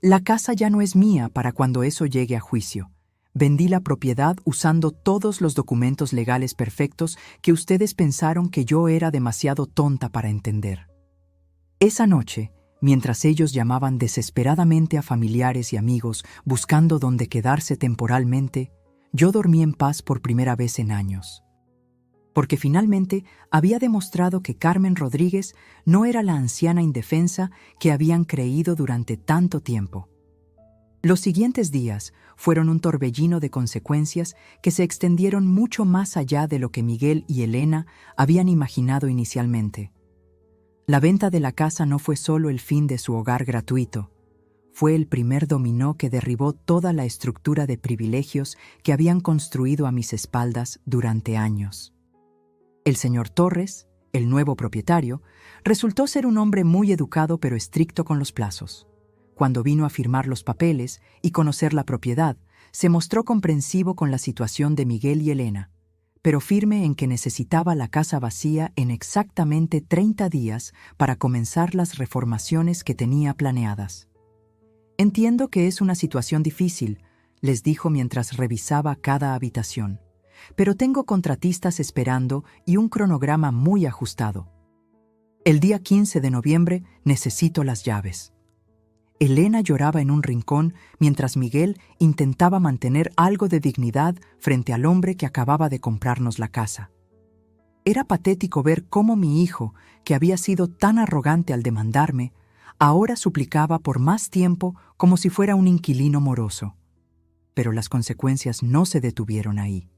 «La casa ya no es mía para cuando eso llegue a juicio. Vendí la propiedad usando todos los documentos legales perfectos que ustedes pensaron que yo era demasiado tonta para entender. Esa noche, mientras ellos llamaban desesperadamente a familiares y amigos buscando dónde quedarse temporalmente, yo dormí en paz por primera vez en años. Porque finalmente había demostrado que Carmen Rodríguez no era la anciana indefensa que habían creído durante tanto tiempo. Los siguientes días fueron un torbellino de consecuencias que se extendieron mucho más allá de lo que Miguel y Elena habían imaginado inicialmente. La venta de la casa no fue solo el fin de su hogar gratuito, fue el primer dominó que derribó toda la estructura de privilegios que habían construido a mis espaldas durante años. El señor Torres, el nuevo propietario, resultó ser un hombre muy educado pero estricto con los plazos. Cuando vino a firmar los papeles y conocer la propiedad, se mostró comprensivo con la situación de Miguel y Elena, pero firme en que necesitaba la casa vacía en exactamente 30 días para comenzar las reformaciones que tenía planeadas. «Entiendo que es una situación difícil», les dijo mientras revisaba cada habitación, «pero tengo contratistas esperando y un cronograma muy ajustado. El día 15 de noviembre necesito las llaves». Elena lloraba en un rincón mientras Miguel intentaba mantener algo de dignidad frente al hombre que acababa de comprarnos la casa. Era patético ver cómo mi hijo, que había sido tan arrogante al demandarme, ahora suplicaba por más tiempo como si fuera un inquilino moroso. Pero las consecuencias no se detuvieron ahí.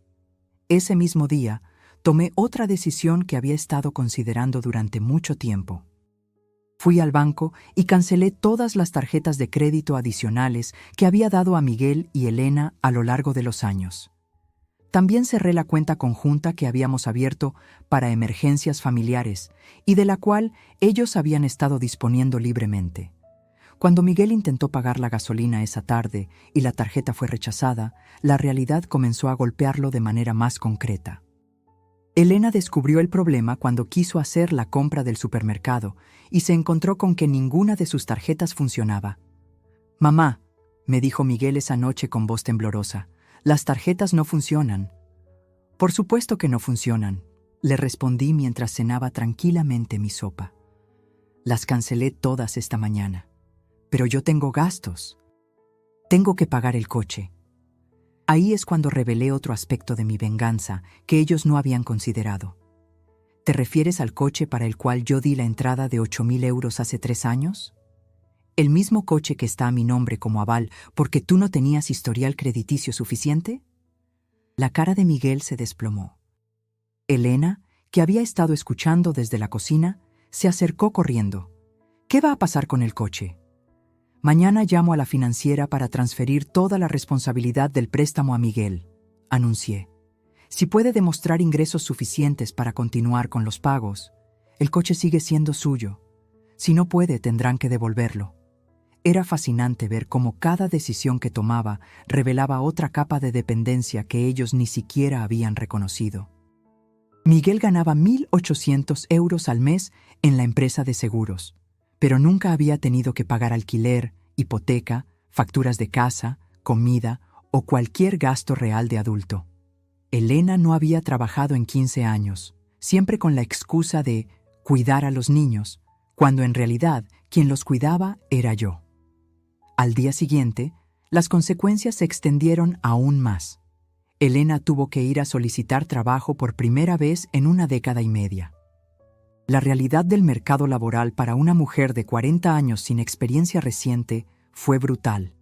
Ese mismo día, tomé otra decisión que había estado considerando durante mucho tiempo. Fui al banco y cancelé todas las tarjetas de crédito adicionales que había dado a Miguel y Elena a lo largo de los años. También cerré la cuenta conjunta que habíamos abierto para emergencias familiares y de la cual ellos habían estado disponiendo libremente. Cuando Miguel intentó pagar la gasolina esa tarde y la tarjeta fue rechazada, la realidad comenzó a golpearlo de manera más concreta. Elena descubrió el problema cuando quiso hacer la compra del supermercado y se encontró con que ninguna de sus tarjetas funcionaba. «Mamá», me dijo Miguel esa noche con voz temblorosa, «las tarjetas no funcionan». «Por supuesto que no funcionan», le respondí mientras cenaba tranquilamente mi sopa. «Las cancelé todas esta mañana. Pero yo tengo gastos. Tengo que pagar el coche». Ahí es cuando revelé otro aspecto de mi venganza que ellos no habían considerado. ¿Te refieres al coche para el cual yo di la entrada de 8.000 euros hace 3 años? ¿El mismo coche que está a mi nombre como aval porque tú no tenías historial crediticio suficiente? La cara de Miguel se desplomó. Elena, que había estado escuchando desde la cocina, se acercó corriendo. «¿Qué va a pasar con el coche?» «Mañana llamo a la financiera para transferir toda la responsabilidad del préstamo a Miguel», anuncié. «Si puede demostrar ingresos suficientes para continuar con los pagos, el coche sigue siendo suyo. Si no puede, tendrán que devolverlo». Era fascinante ver cómo cada decisión que tomaba revelaba otra capa de dependencia que ellos ni siquiera habían reconocido. Miguel ganaba 1.800 euros al mes en la empresa de seguros, pero nunca había tenido que pagar alquiler, hipoteca, facturas de casa, comida o cualquier gasto real de adulto. Elena no había trabajado en 15 años, siempre con la excusa de cuidar a los niños, cuando en realidad quien los cuidaba era yo. Al día siguiente, las consecuencias se extendieron aún más. Elena tuvo que ir a solicitar trabajo por primera vez en una década y media. La realidad del mercado laboral para una mujer de 40 años sin experiencia reciente fue brutal.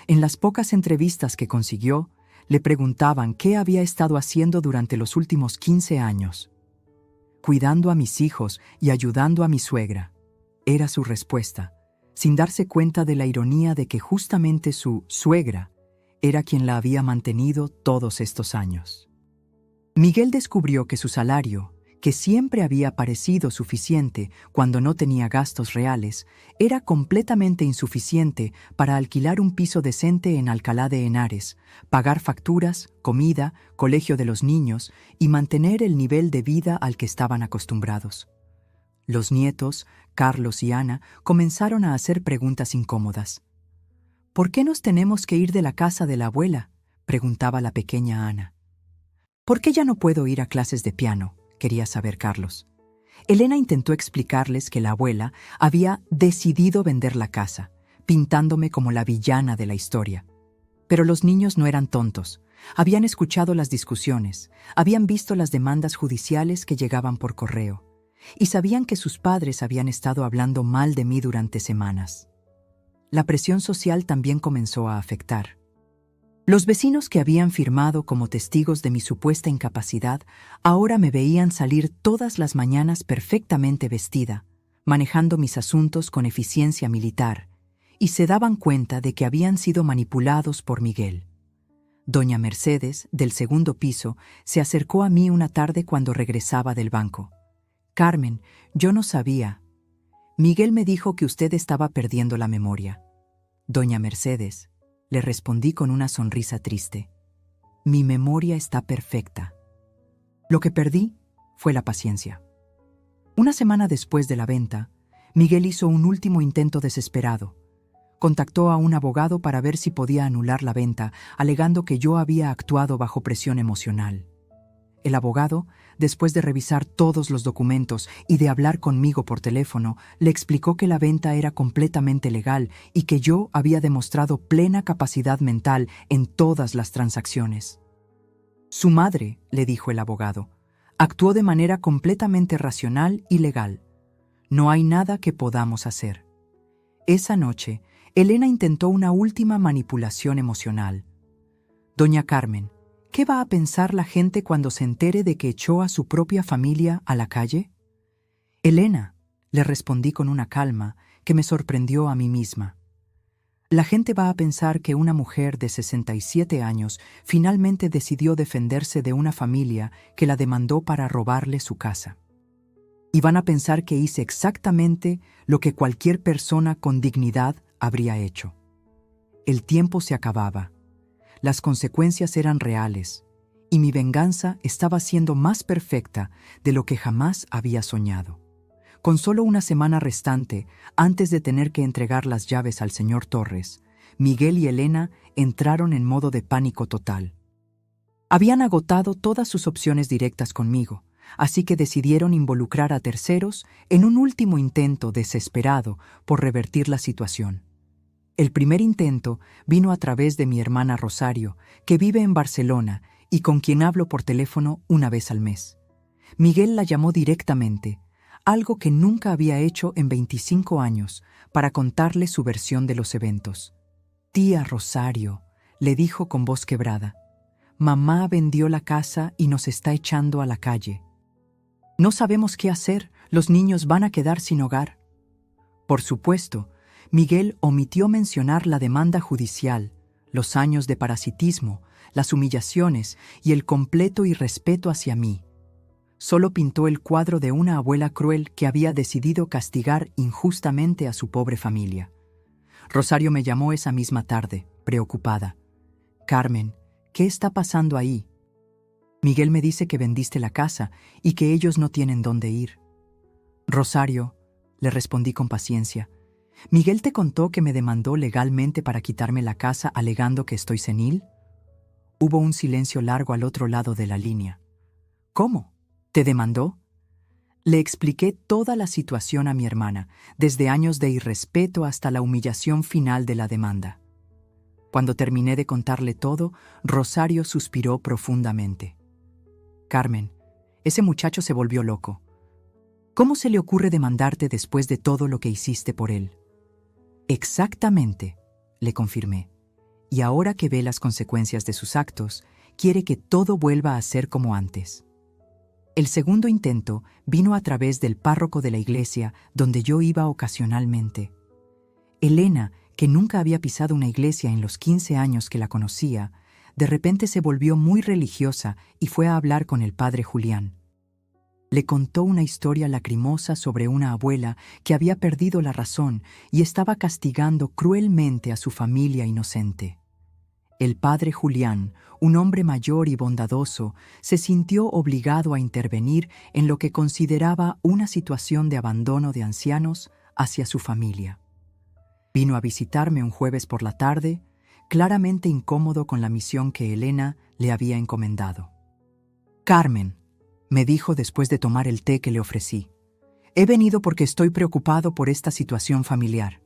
En las pocas entrevistas que consiguió, le preguntaban qué había estado haciendo durante los últimos 15 años. «Cuidando a mis hijos y ayudando a mi suegra», era su respuesta, sin darse cuenta de la ironía de que justamente su suegra era quien la había mantenido todos estos años. Miguel descubrió que su salario, que siempre había parecido suficiente cuando no tenía gastos reales, era completamente insuficiente para alquilar un piso decente en Alcalá de Henares, pagar facturas, comida, colegio de los niños y mantener el nivel de vida al que estaban acostumbrados. Los nietos, Carlos y Ana, comenzaron a hacer preguntas incómodas. «¿Por qué nos tenemos que ir de la casa de la abuela?», preguntaba la pequeña Ana. ¿Por qué ya no puedo ir a clases de piano?, quería saber Carlos. Elena intentó explicarles que la abuela había decidido vender la casa, pintándome como la villana de la historia. Pero los niños no eran tontos. Habían escuchado las discusiones, habían visto las demandas judiciales que llegaban por correo, y sabían que sus padres habían estado hablando mal de mí durante semanas. La presión social también comenzó a afectar. Los vecinos que habían firmado como testigos de mi supuesta incapacidad ahora me veían salir todas las mañanas perfectamente vestida, manejando mis asuntos con eficiencia militar, y se daban cuenta de que habían sido manipulados por Miguel. Doña Mercedes, del segundo piso, se acercó a mí una tarde cuando regresaba del banco. «Carmen, yo no sabía. Miguel me dijo que usted estaba perdiendo la memoria». «Doña Mercedes», le respondí con una sonrisa triste, «mi memoria está perfecta. Lo que perdí fue la paciencia». Una semana después de la venta, Miguel hizo un último intento desesperado. Contactó a un abogado para ver si podía anular la venta, alegando que yo había actuado bajo presión emocional. El abogado, después de revisar todos los documentos y de hablar conmigo por teléfono, le explicó que la venta era completamente legal y que yo había demostrado plena capacidad mental en todas las transacciones. Su madre, le dijo el abogado, actuó de manera completamente racional y legal. No hay nada que podamos hacer. Esa noche, Elena intentó una última manipulación emocional. «Doña Carmen, ¿qué va a pensar la gente cuando se entere de que echó a su propia familia a la calle?» «Elena», le respondí con una calma que me sorprendió a mí misma. «La gente va a pensar que una mujer de 67 años finalmente decidió defenderse de una familia que la demandó para robarle su casa. Y van a pensar que hice exactamente lo que cualquier persona con dignidad habría hecho. El tiempo se acababa. Las consecuencias eran reales, y mi venganza estaba siendo más perfecta de lo que jamás había soñado. Con solo una semana restante, antes de tener que entregar las llaves al señor Torres, Miguel y Elena entraron en modo de pánico total. Habían agotado todas sus opciones directas conmigo, así que decidieron involucrar a terceros en un último intento desesperado por revertir la situación. El primer intento vino a través de mi hermana Rosario, que vive en Barcelona y con quien hablo por teléfono una vez al mes. Miguel la llamó directamente, algo que nunca había hecho en 25 años, para contarle su versión de los eventos. «Tía Rosario», le dijo con voz quebrada, «mamá vendió la casa y nos está echando a la calle. No sabemos qué hacer, los niños van a quedar sin hogar». Por supuesto, Miguel omitió mencionar la demanda judicial, los años de parasitismo, las humillaciones y el completo irrespeto hacia mí. Solo pintó el cuadro de una abuela cruel que había decidido castigar injustamente a su pobre familia. Rosario me llamó esa misma tarde, preocupada. «Carmen, ¿qué está pasando ahí? Miguel me dice que vendiste la casa y que ellos no tienen dónde ir». «Rosario», le respondí con paciencia, «¿Miguel te contó que me demandó legalmente para quitarme la casa alegando que estoy senil?» Hubo un silencio largo al otro lado de la línea. «¿Cómo? ¿Te demandó?» Le expliqué toda la situación a mi hermana, desde años de irrespeto hasta la humillación final de la demanda. Cuando terminé de contarle todo, Rosario suspiró profundamente. «Carmen, ese muchacho se volvió loco. ¿Cómo se le ocurre demandarte después de todo lo que hiciste por él?» «Exactamente», le confirmé. «Y ahora que ve las consecuencias de sus actos, quiere que todo vuelva a ser como antes». El segundo intento vino a través del párroco de la iglesia donde yo iba ocasionalmente. Elena, que nunca había pisado una iglesia en los 15 años que la conocía, de repente se volvió muy religiosa y fue a hablar con el padre Julián. Le contó una historia lacrimosa sobre una abuela que había perdido la razón y estaba castigando cruelmente a su familia inocente. El padre Julián, un hombre mayor y bondadoso, se sintió obligado a intervenir en lo que consideraba una situación de abandono de ancianos hacia su familia. Vino a visitarme un jueves por la tarde, claramente incómodo con la misión que Elena le había encomendado. «Carmen», me dijo después de tomar el té que le ofrecí, «he venido porque estoy preocupado por esta situación familiar.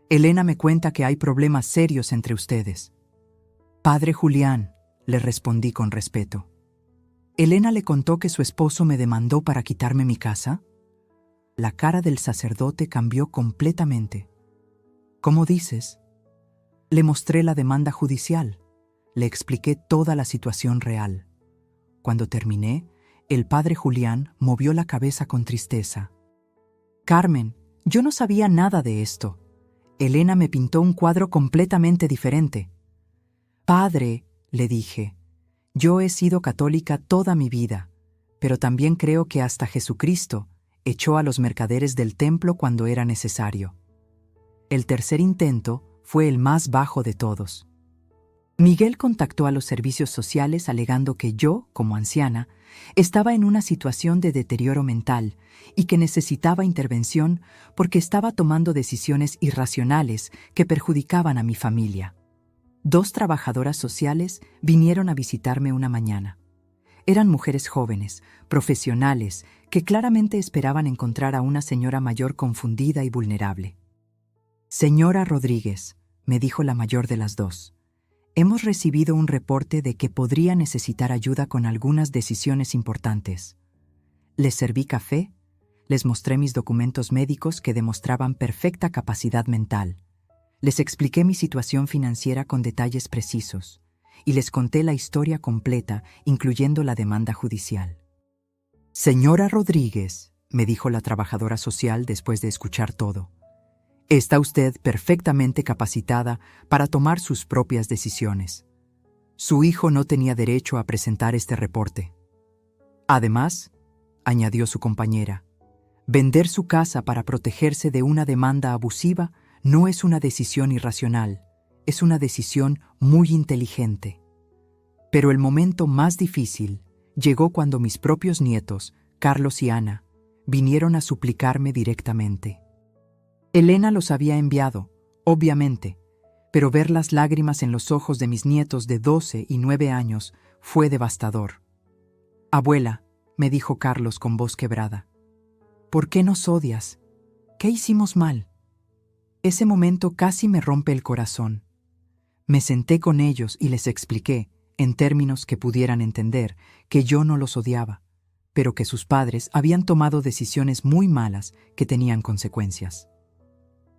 Elena me cuenta que hay problemas serios entre ustedes». «Padre Julián», le respondí con respeto. «¿Elena le contó que su esposo me demandó para quitarme mi casa?». La cara del sacerdote cambió completamente. «¿Cómo dices?». Le mostré la demanda judicial. Le expliqué toda la situación real. Cuando terminé, el padre Julián movió la cabeza con tristeza. «Carmen, yo no sabía nada de esto. Elena me pintó un cuadro completamente diferente». «Padre», le dije, «yo he sido católica toda mi vida, pero también creo que hasta Jesucristo echó a los mercaderes del templo cuando era necesario». El tercer intento fue el más bajo de todos. Miguel contactó a los servicios sociales alegando que yo, como anciana, estaba en una situación de deterioro mental y que necesitaba intervención porque estaba tomando decisiones irracionales que perjudicaban a mi familia. 2 trabajadoras sociales vinieron a visitarme una mañana. Eran mujeres jóvenes, profesionales, que claramente esperaban encontrar a una señora mayor confundida y vulnerable. «Señora Rodríguez», me dijo la mayor de las 2, «hemos recibido un reporte de que podría necesitar ayuda con algunas decisiones importantes». Les serví café, les mostré mis documentos médicos que demostraban perfecta capacidad mental. Les expliqué mi situación financiera con detalles precisos y les conté la historia completa, incluyendo la demanda judicial. «Señora Rodríguez», me dijo la trabajadora social después de escuchar todo, «está usted perfectamente capacitada para tomar sus propias decisiones. Su hijo no tenía derecho a presentar este reporte. Además», añadió su compañera, «vender su casa para protegerse de una demanda abusiva no es una decisión irracional, es una decisión muy inteligente». Pero el momento más difícil llegó cuando mis propios nietos, Carlos y Ana, vinieron a suplicarme directamente. Elena los había enviado, obviamente, pero ver las lágrimas en los ojos de mis nietos de 12 y 9 años fue devastador. «Abuela», me dijo Carlos con voz quebrada, «¿por qué nos odias? ¿Qué hicimos mal?». Ese momento casi me rompe el corazón. Me senté con ellos y les expliqué, en términos que pudieran entender, que yo no los odiaba, pero que sus padres habían tomado decisiones muy malas que tenían consecuencias.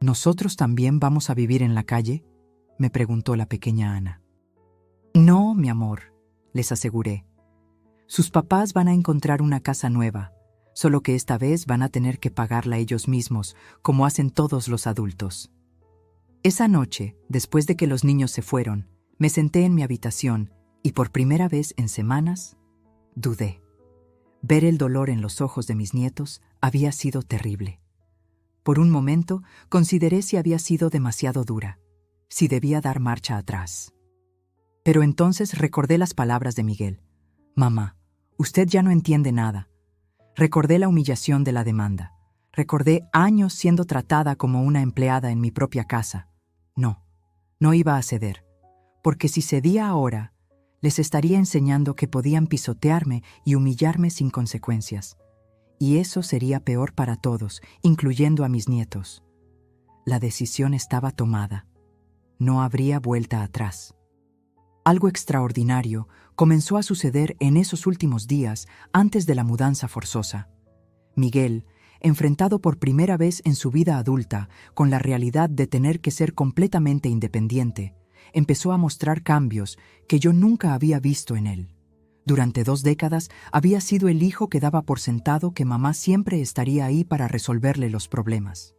«¿Nosotros también vamos a vivir en la calle?», me preguntó la pequeña Ana. «No, mi amor», les aseguré. «Sus papás van a encontrar una casa nueva, solo que esta vez van a tener que pagarla ellos mismos, como hacen todos los adultos». Esa noche, después de que los niños se fueron, me senté en mi habitación y por primera vez en semanas, dudé. Ver el dolor en los ojos de mis nietos había sido terrible. Por un momento, consideré si había sido demasiado dura, si debía dar marcha atrás. Pero entonces recordé las palabras de Miguel. «Mamá, usted ya no entiende nada». Recordé la humillación de la demanda. Recordé años siendo tratada como una empleada en mi propia casa. No iba a ceder, porque si cedía ahora, les estaría enseñando que podían pisotearme y humillarme sin consecuencias. Y eso sería peor para todos, incluyendo a mis nietos. La decisión estaba tomada. No habría vuelta atrás. Algo extraordinario comenzó a suceder en esos últimos días antes de la mudanza forzosa. Miguel, enfrentado por primera vez en su vida adulta con la realidad de tener que ser completamente independiente, empezó a mostrar cambios que yo nunca había visto en él. Durante 2 décadas había sido el hijo que daba por sentado que mamá siempre estaría ahí para resolverle los problemas.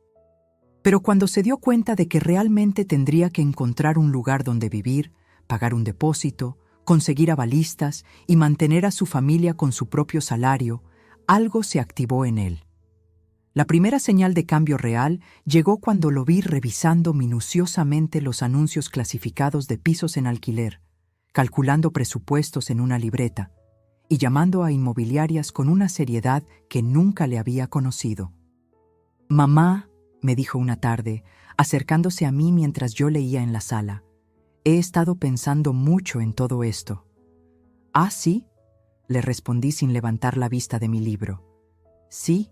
Pero cuando se dio cuenta de que realmente tendría que encontrar un lugar donde vivir, pagar un depósito, conseguir avalistas y mantener a su familia con su propio salario, algo se activó en él. La primera señal de cambio real llegó cuando lo vi revisando minuciosamente los anuncios clasificados de pisos en alquiler, calculando presupuestos en una libreta y llamando a inmobiliarias con una seriedad que nunca le había conocido. «Mamá», me dijo una tarde, acercándose a mí mientras yo leía en la sala, He estado pensando mucho en todo esto. ¿Ah, sí? Le respondí sin levantar la vista de mi libro. Sí,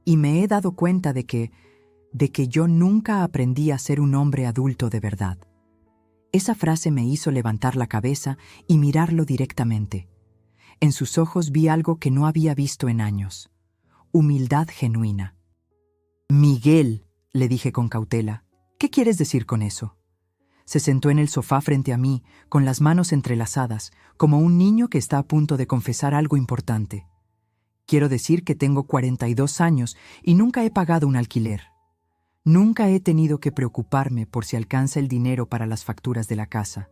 y me he dado cuenta de que yo nunca aprendí a ser un hombre adulto de verdad. Esa frase me hizo levantar la cabeza y mirarlo directamente. En sus ojos vi algo que no había visto en años. Humildad genuina. Miguel, le dije con cautela, ¿qué quieres decir con eso? Se sentó en el sofá frente a mí, con las manos entrelazadas, como un niño que está a punto de confesar algo importante. Quiero decir que tengo 42 años y nunca he pagado un alquiler. Nunca he tenido que preocuparme por si alcanza el dinero para las facturas de la casa.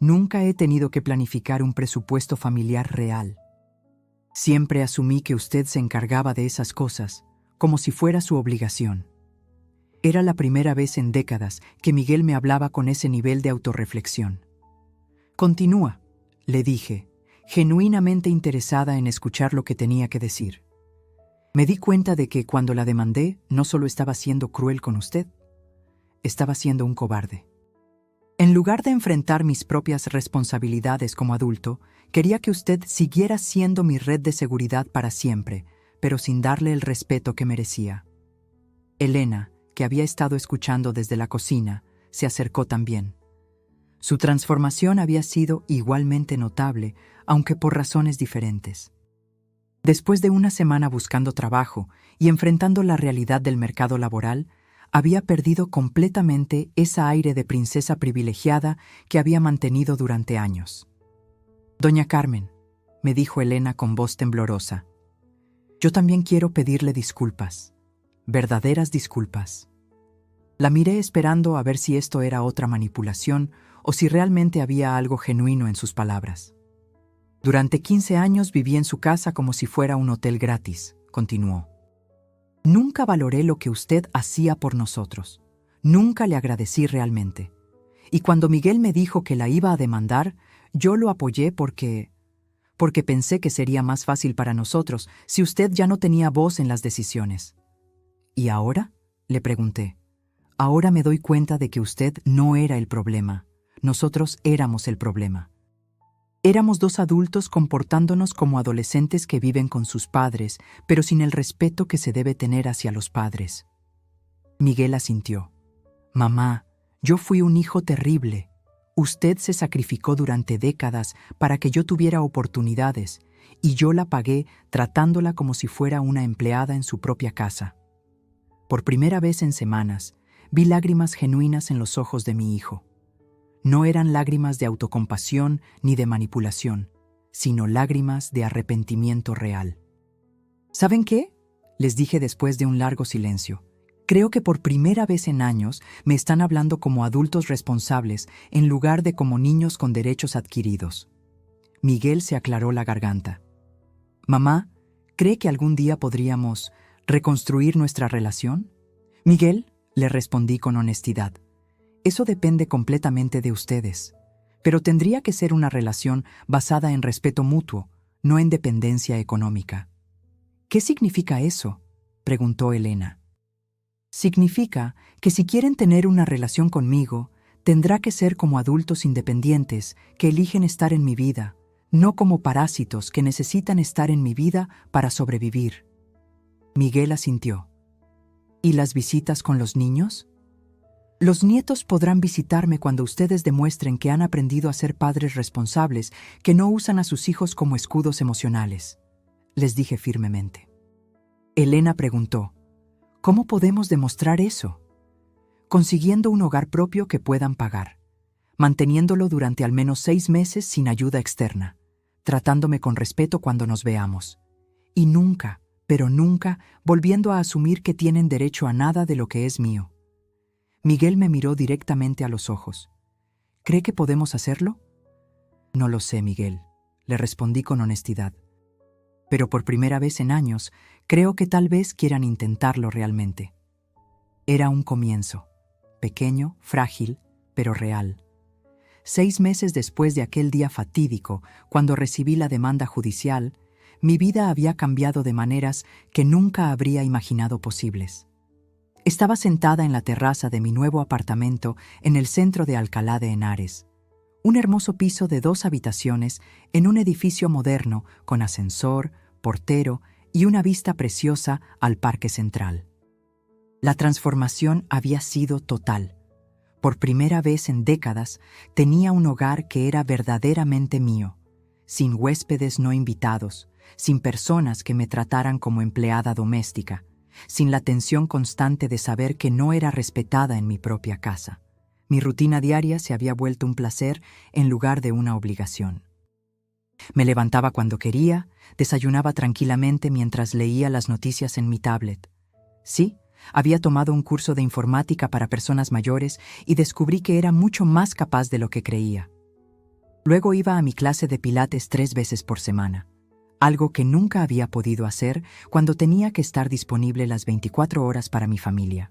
Nunca he tenido que planificar un presupuesto familiar real. Siempre asumí que usted se encargaba de esas cosas, como si fuera su obligación. Era la primera vez en décadas que Miguel me hablaba con ese nivel de autorreflexión. Continúa, le dije, genuinamente interesada en escuchar lo que tenía que decir. Me di cuenta de que cuando la demandé, no solo estaba siendo cruel con usted, estaba siendo un cobarde. En lugar de enfrentar mis propias responsabilidades como adulto, quería que usted siguiera siendo mi red de seguridad para siempre, pero sin darle el respeto que merecía. Elena, que había estado escuchando desde la cocina, se acercó también. Su transformación había sido igualmente notable, aunque por razones diferentes. Después de una semana buscando trabajo y enfrentando la realidad del mercado laboral, había perdido completamente ese aire de princesa privilegiada que había mantenido durante años. «Doña Carmen», me dijo Elena con voz temblorosa, «yo también quiero pedirle disculpas. Verdaderas disculpas». La miré esperando a ver si esto era otra manipulación o si realmente había algo genuino en sus palabras. «Durante 15 años viví en su casa como si fuera un hotel gratis», continuó. «Nunca valoré lo que usted hacía por nosotros. Nunca le agradecí realmente. Y cuando Miguel me dijo que la iba a demandar, yo lo apoyé porque pensé que sería más fácil para nosotros si usted ya no tenía voz en las decisiones». «¿Y ahora?», le pregunté. «Ahora me doy cuenta de que usted no era el problema. Nosotros éramos el problema. Éramos dos adultos comportándonos como adolescentes que viven con sus padres, pero sin el respeto que se debe tener hacia los padres». Miguel asintió. «Mamá, yo fui un hijo terrible. Usted se sacrificó durante décadas para que yo tuviera oportunidades, y yo la pagué tratándola como si fuera una empleada en su propia casa». Por primera vez en semanas, vi lágrimas genuinas en los ojos de mi hijo. No eran lágrimas de autocompasión ni de manipulación, sino lágrimas de arrepentimiento real. «¿Saben qué?», les dije después de un largo silencio. «Creo que por primera vez en años me están hablando como adultos responsables en lugar de como niños con derechos adquiridos». Miguel se aclaró la garganta. «Mamá, ¿cree que algún día podríamos reconstruir nuestra relación?» «Miguel», le respondí con honestidad, «eso depende completamente de ustedes, pero tendría que ser una relación basada en respeto mutuo, no en dependencia económica». «¿Qué significa eso?», preguntó Elena. «Significa que si quieren tener una relación conmigo, tendrá que ser como adultos independientes que eligen estar en mi vida, no como parásitos que necesitan estar en mi vida para sobrevivir». Miguel asintió. «¿Y las visitas con los niños?». «Los nietos podrán visitarme cuando ustedes demuestren que han aprendido a ser padres responsables, que no usan a sus hijos como escudos emocionales», les dije firmemente. Elena preguntó, «¿Cómo podemos demostrar eso?». «Consiguiendo un hogar propio que puedan pagar, manteniéndolo durante al menos 6 meses sin ayuda externa, tratándome con respeto cuando nos veamos, y nunca, pero nunca, volviendo a asumir que tienen derecho a nada de lo que es mío». Miguel me miró directamente a los ojos. «¿Cree que podemos hacerlo?». «No lo sé, Miguel», le respondí con honestidad. «Pero por primera vez en años, creo que tal vez quieran intentarlo realmente». Era un comienzo, pequeño, frágil, pero real. 6 meses después de aquel día fatídico, cuando recibí la demanda judicial, mi vida había cambiado de maneras que nunca habría imaginado posibles. Estaba sentada en la terraza de mi nuevo apartamento en el centro de Alcalá de Henares, un hermoso piso de 2 habitaciones en un edificio moderno con ascensor, portero y una vista preciosa al Parque Central. La transformación había sido total. Por primera vez en décadas, tenía un hogar que era verdaderamente mío, sin huéspedes no invitados, sin personas que me trataran como empleada doméstica, sin la tensión constante de saber que no era respetada en mi propia casa. Mi rutina diaria se había vuelto un placer en lugar de una obligación. Me levantaba cuando quería, desayunaba tranquilamente mientras leía las noticias en mi tablet. Sí, había tomado un curso de informática para personas mayores y descubrí que era mucho más capaz de lo que creía. Luego iba a mi clase de pilates 3 veces por semana, algo que nunca había podido hacer cuando tenía que estar disponible las 24 horas para mi familia.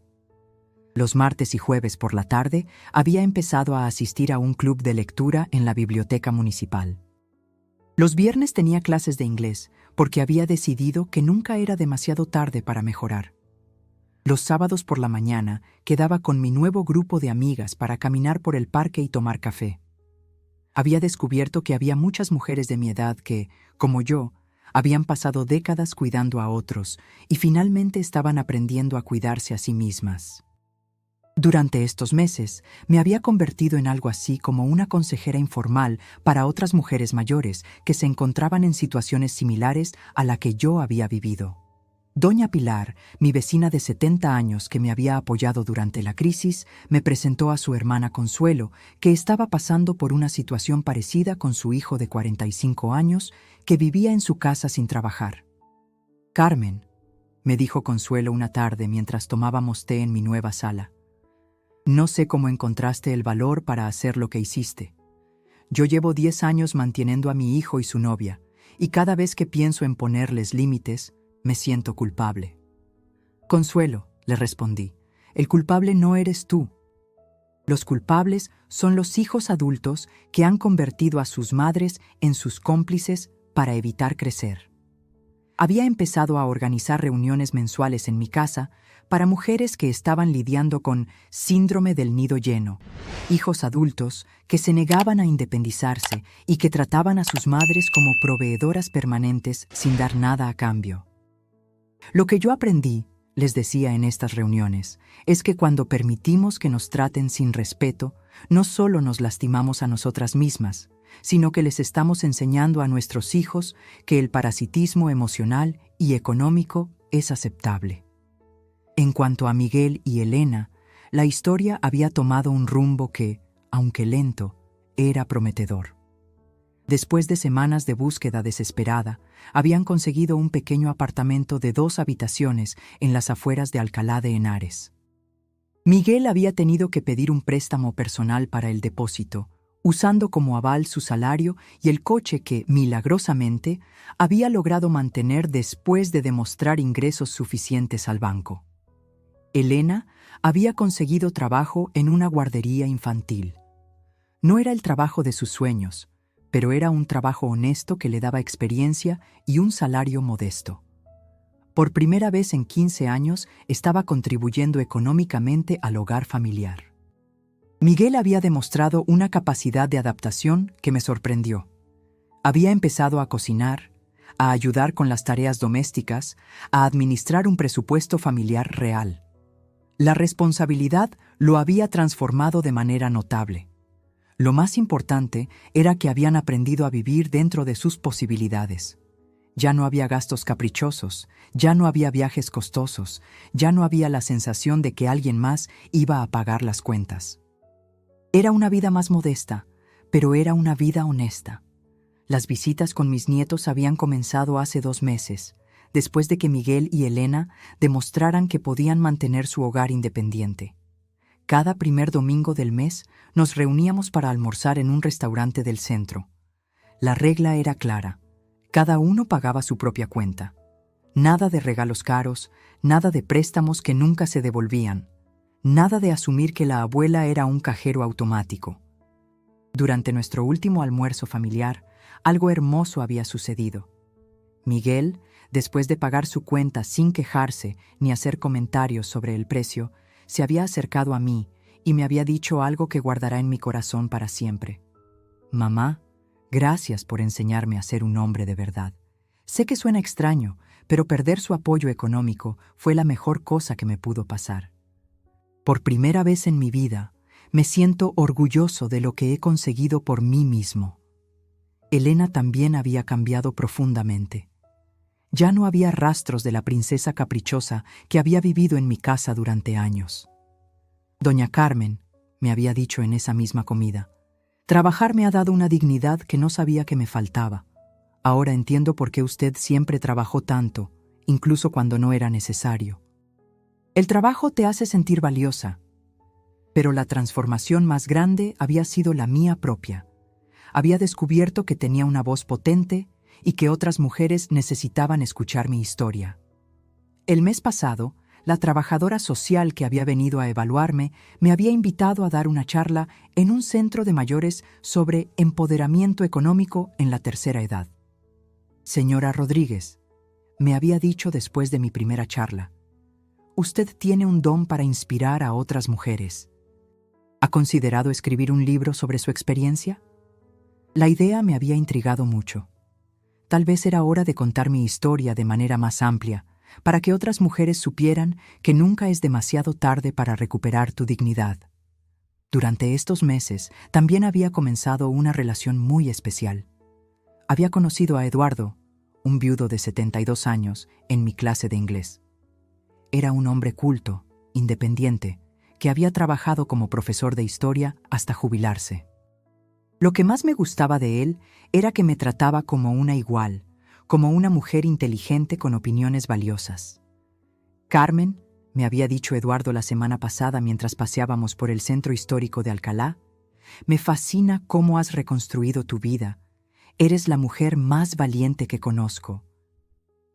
Los martes y jueves por la tarde había empezado a asistir a un club de lectura en la biblioteca municipal. Los viernes tenía clases de inglés porque había decidido que nunca era demasiado tarde para mejorar. Los sábados por la mañana quedaba con mi nuevo grupo de amigas para caminar por el parque y tomar café. Había descubierto que había muchas mujeres de mi edad que, como yo, habían pasado décadas cuidando a otros y finalmente estaban aprendiendo a cuidarse a sí mismas. Durante estos meses, me había convertido en algo así como una consejera informal para otras mujeres mayores que se encontraban en situaciones similares a la que yo había vivido. Doña Pilar, mi vecina de 70 años que me había apoyado durante la crisis, me presentó a su hermana Consuelo, que estaba pasando por una situación parecida con su hijo de 45 años, que vivía en su casa sin trabajar. «Carmen», me dijo Consuelo una tarde mientras tomábamos té en mi nueva sala, «no sé cómo encontraste el valor para hacer lo que hiciste. Yo llevo 10 años manteniendo a mi hijo y su novia, y cada vez que pienso en ponerles límites, me siento culpable». «Consuelo», le respondí, «el culpable no eres tú. Los culpables son los hijos adultos que han convertido a sus madres en sus cómplices para evitar crecer». Había empezado a organizar reuniones mensuales en mi casa para mujeres que estaban lidiando con síndrome del nido lleno, hijos adultos que se negaban a independizarse y que trataban a sus madres como proveedoras permanentes sin dar nada a cambio. Lo que yo aprendí, les decía en estas reuniones, es que cuando permitimos que nos traten sin respeto, no solo nos lastimamos a nosotras mismas, sino que les estamos enseñando a nuestros hijos que el parasitismo emocional y económico es aceptable. En cuanto a Miguel y Elena, la historia había tomado un rumbo que, aunque lento, era prometedor. Después de semanas de búsqueda desesperada, habían conseguido un pequeño apartamento de 2 habitaciones en las afueras de Alcalá de Henares. Miguel había tenido que pedir un préstamo personal para el depósito, usando como aval su salario y el coche que, milagrosamente, había logrado mantener después de demostrar ingresos suficientes al banco. Elena había conseguido trabajo en una guardería infantil. No era el trabajo de sus sueños, pero era un trabajo honesto que le daba experiencia y un salario modesto. Por primera vez en 15 años estaba contribuyendo económicamente al hogar familiar. Miguel había demostrado una capacidad de adaptación que me sorprendió. Había empezado a cocinar, a ayudar con las tareas domésticas, a administrar un presupuesto familiar real. La responsabilidad lo había transformado de manera notable. Lo más importante era que habían aprendido a vivir dentro de sus posibilidades. Ya no había gastos caprichosos, ya no había viajes costosos, ya no había la sensación de que alguien más iba a pagar las cuentas. Era una vida más modesta, pero era una vida honesta. Las visitas con mis nietos habían comenzado hace 2 meses, después de que Miguel y Elena demostraran que podían mantener su hogar independiente. Cada primer domingo del mes nos reuníamos para almorzar en un restaurante del centro. La regla era clara. Cada uno pagaba su propia cuenta. Nada de regalos caros, nada de préstamos que nunca se devolvían. Nada de asumir que la abuela era un cajero automático. Durante nuestro último almuerzo familiar, algo hermoso había sucedido. Miguel, después de pagar su cuenta sin quejarse ni hacer comentarios sobre el precio, se había acercado a mí y me había dicho algo que guardará en mi corazón para siempre. Mamá, gracias por enseñarme a ser un hombre de verdad. Sé que suena extraño, pero perder su apoyo económico fue la mejor cosa que me pudo pasar. Por primera vez en mi vida, me siento orgulloso de lo que he conseguido por mí mismo. Elena también había cambiado profundamente. Ya no había rastros de la princesa caprichosa que había vivido en mi casa durante años. Doña Carmen, me había dicho en esa misma comida, trabajar me ha dado una dignidad que no sabía que me faltaba. Ahora entiendo por qué usted siempre trabajó tanto, incluso cuando no era necesario. El trabajo te hace sentir valiosa, pero la transformación más grande había sido la mía propia. Había descubierto que tenía una voz potente y que otras mujeres necesitaban escuchar mi historia. El mes pasado, la trabajadora social que había venido a evaluarme me había invitado a dar una charla en un centro de mayores sobre empoderamiento económico en la tercera edad. Señora Rodríguez, me había dicho después de mi primera charla, usted tiene un don para inspirar a otras mujeres. ¿Ha considerado escribir un libro sobre su experiencia? La idea me había intrigado mucho. Tal vez era hora de contar mi historia de manera más amplia, para que otras mujeres supieran que nunca es demasiado tarde para recuperar tu dignidad. Durante estos meses también había comenzado una relación muy especial. Había conocido a Eduardo, un viudo de 72 años, en mi clase de inglés. Era un hombre culto, independiente, que había trabajado como profesor de historia hasta jubilarse. Lo que más me gustaba de él era que me trataba como una igual, como una mujer inteligente con opiniones valiosas. Carmen, me había dicho Eduardo la semana pasada mientras paseábamos por el centro histórico de Alcalá, me fascina cómo has reconstruido tu vida. Eres la mujer más valiente que conozco.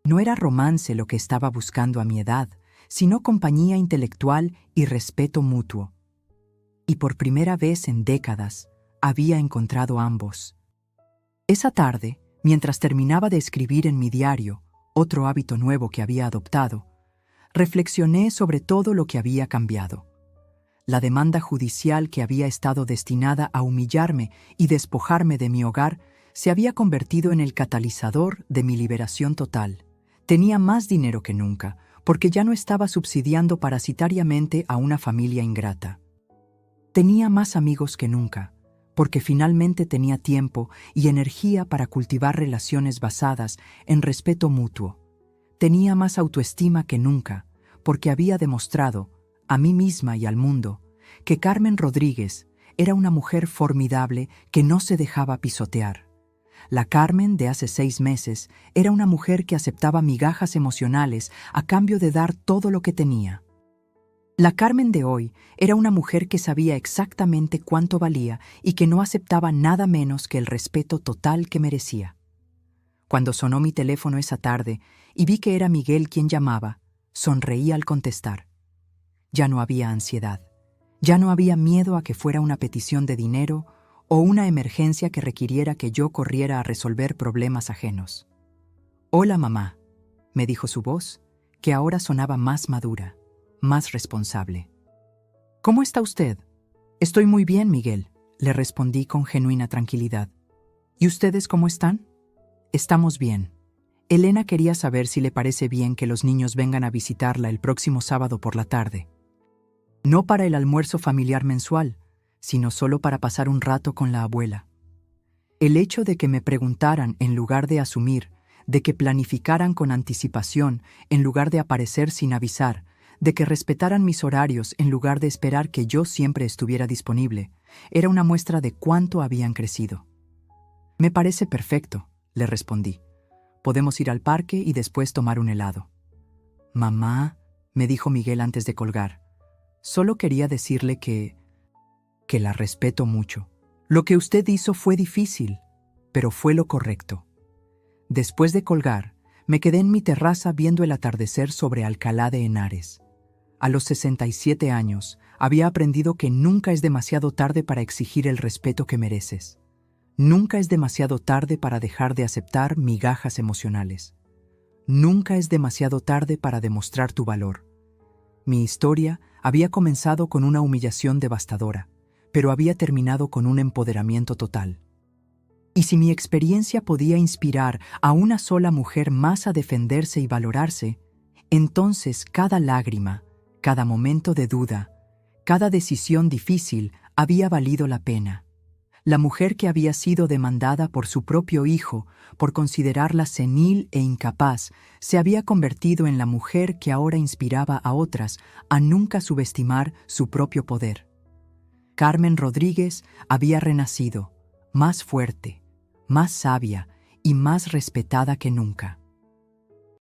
No era romance lo que estaba buscando a mi edad, sino compañía intelectual y respeto mutuo. Y por primera vez en décadas, había encontrado ambos. Esa tarde, mientras terminaba de escribir en mi diario, otro hábito nuevo que había adoptado, reflexioné sobre todo lo que había cambiado. La demanda judicial que había estado destinada a humillarme y despojarme de mi hogar se había convertido en el catalizador de mi liberación total. Tenía más dinero que nunca, porque ya no estaba subsidiando parasitariamente a una familia ingrata. Tenía más amigos que nunca, porque finalmente tenía tiempo y energía para cultivar relaciones basadas en respeto mutuo. Tenía más autoestima que nunca, porque había demostrado, a mí misma y al mundo, que Carmen Rodríguez era una mujer formidable que no se dejaba pisotear. La Carmen de hace 6 meses era una mujer que aceptaba migajas emocionales a cambio de dar todo lo que tenía. La Carmen de hoy era una mujer que sabía exactamente cuánto valía y que no aceptaba nada menos que el respeto total que merecía. Cuando sonó mi teléfono esa tarde y vi que era Miguel quien llamaba, sonreí al contestar. Ya no había ansiedad, ya no había miedo a que fuera una petición de dinero o una emergencia que requiriera que yo corriera a resolver problemas ajenos. «Hola, mamá», me dijo su voz, que ahora sonaba más madura, más responsable. «¿Cómo está usted?» «Estoy muy bien, Miguel», le respondí con genuina tranquilidad. «¿Y ustedes cómo están?» «Estamos bien. Elena quería saber si le parece bien que los niños vengan a visitarla el próximo sábado por la tarde. No para el almuerzo familiar mensual, sino solo para pasar un rato con la abuela». El hecho de que me preguntaran en lugar de asumir, de que planificaran con anticipación en lugar de aparecer sin avisar, de que respetaran mis horarios en lugar de esperar que yo siempre estuviera disponible, era una muestra de cuánto habían crecido. «Me parece perfecto», le respondí. «Podemos ir al parque y después tomar un helado». «Mamá», me dijo Miguel antes de colgar, «solo quería decirle que la respeto mucho. Lo que usted hizo fue difícil, pero fue lo correcto». Después de colgar, me quedé en mi terraza viendo el atardecer sobre Alcalá de Henares. A los 67 años, había aprendido que nunca es demasiado tarde para exigir el respeto que mereces. Nunca es demasiado tarde para dejar de aceptar migajas emocionales. Nunca es demasiado tarde para demostrar tu valor. Mi historia había comenzado con una humillación devastadora, pero había terminado con un empoderamiento total. Y si mi experiencia podía inspirar a una sola mujer más a defenderse y valorarse, entonces cada lágrima, cada momento de duda, cada decisión difícil había valido la pena. La mujer que había sido demandada por su propio hijo por considerarla senil e incapaz se había convertido en la mujer que ahora inspiraba a otras a nunca subestimar su propio poder. Carmen Rodríguez había renacido, más fuerte, más sabia y más respetada que nunca.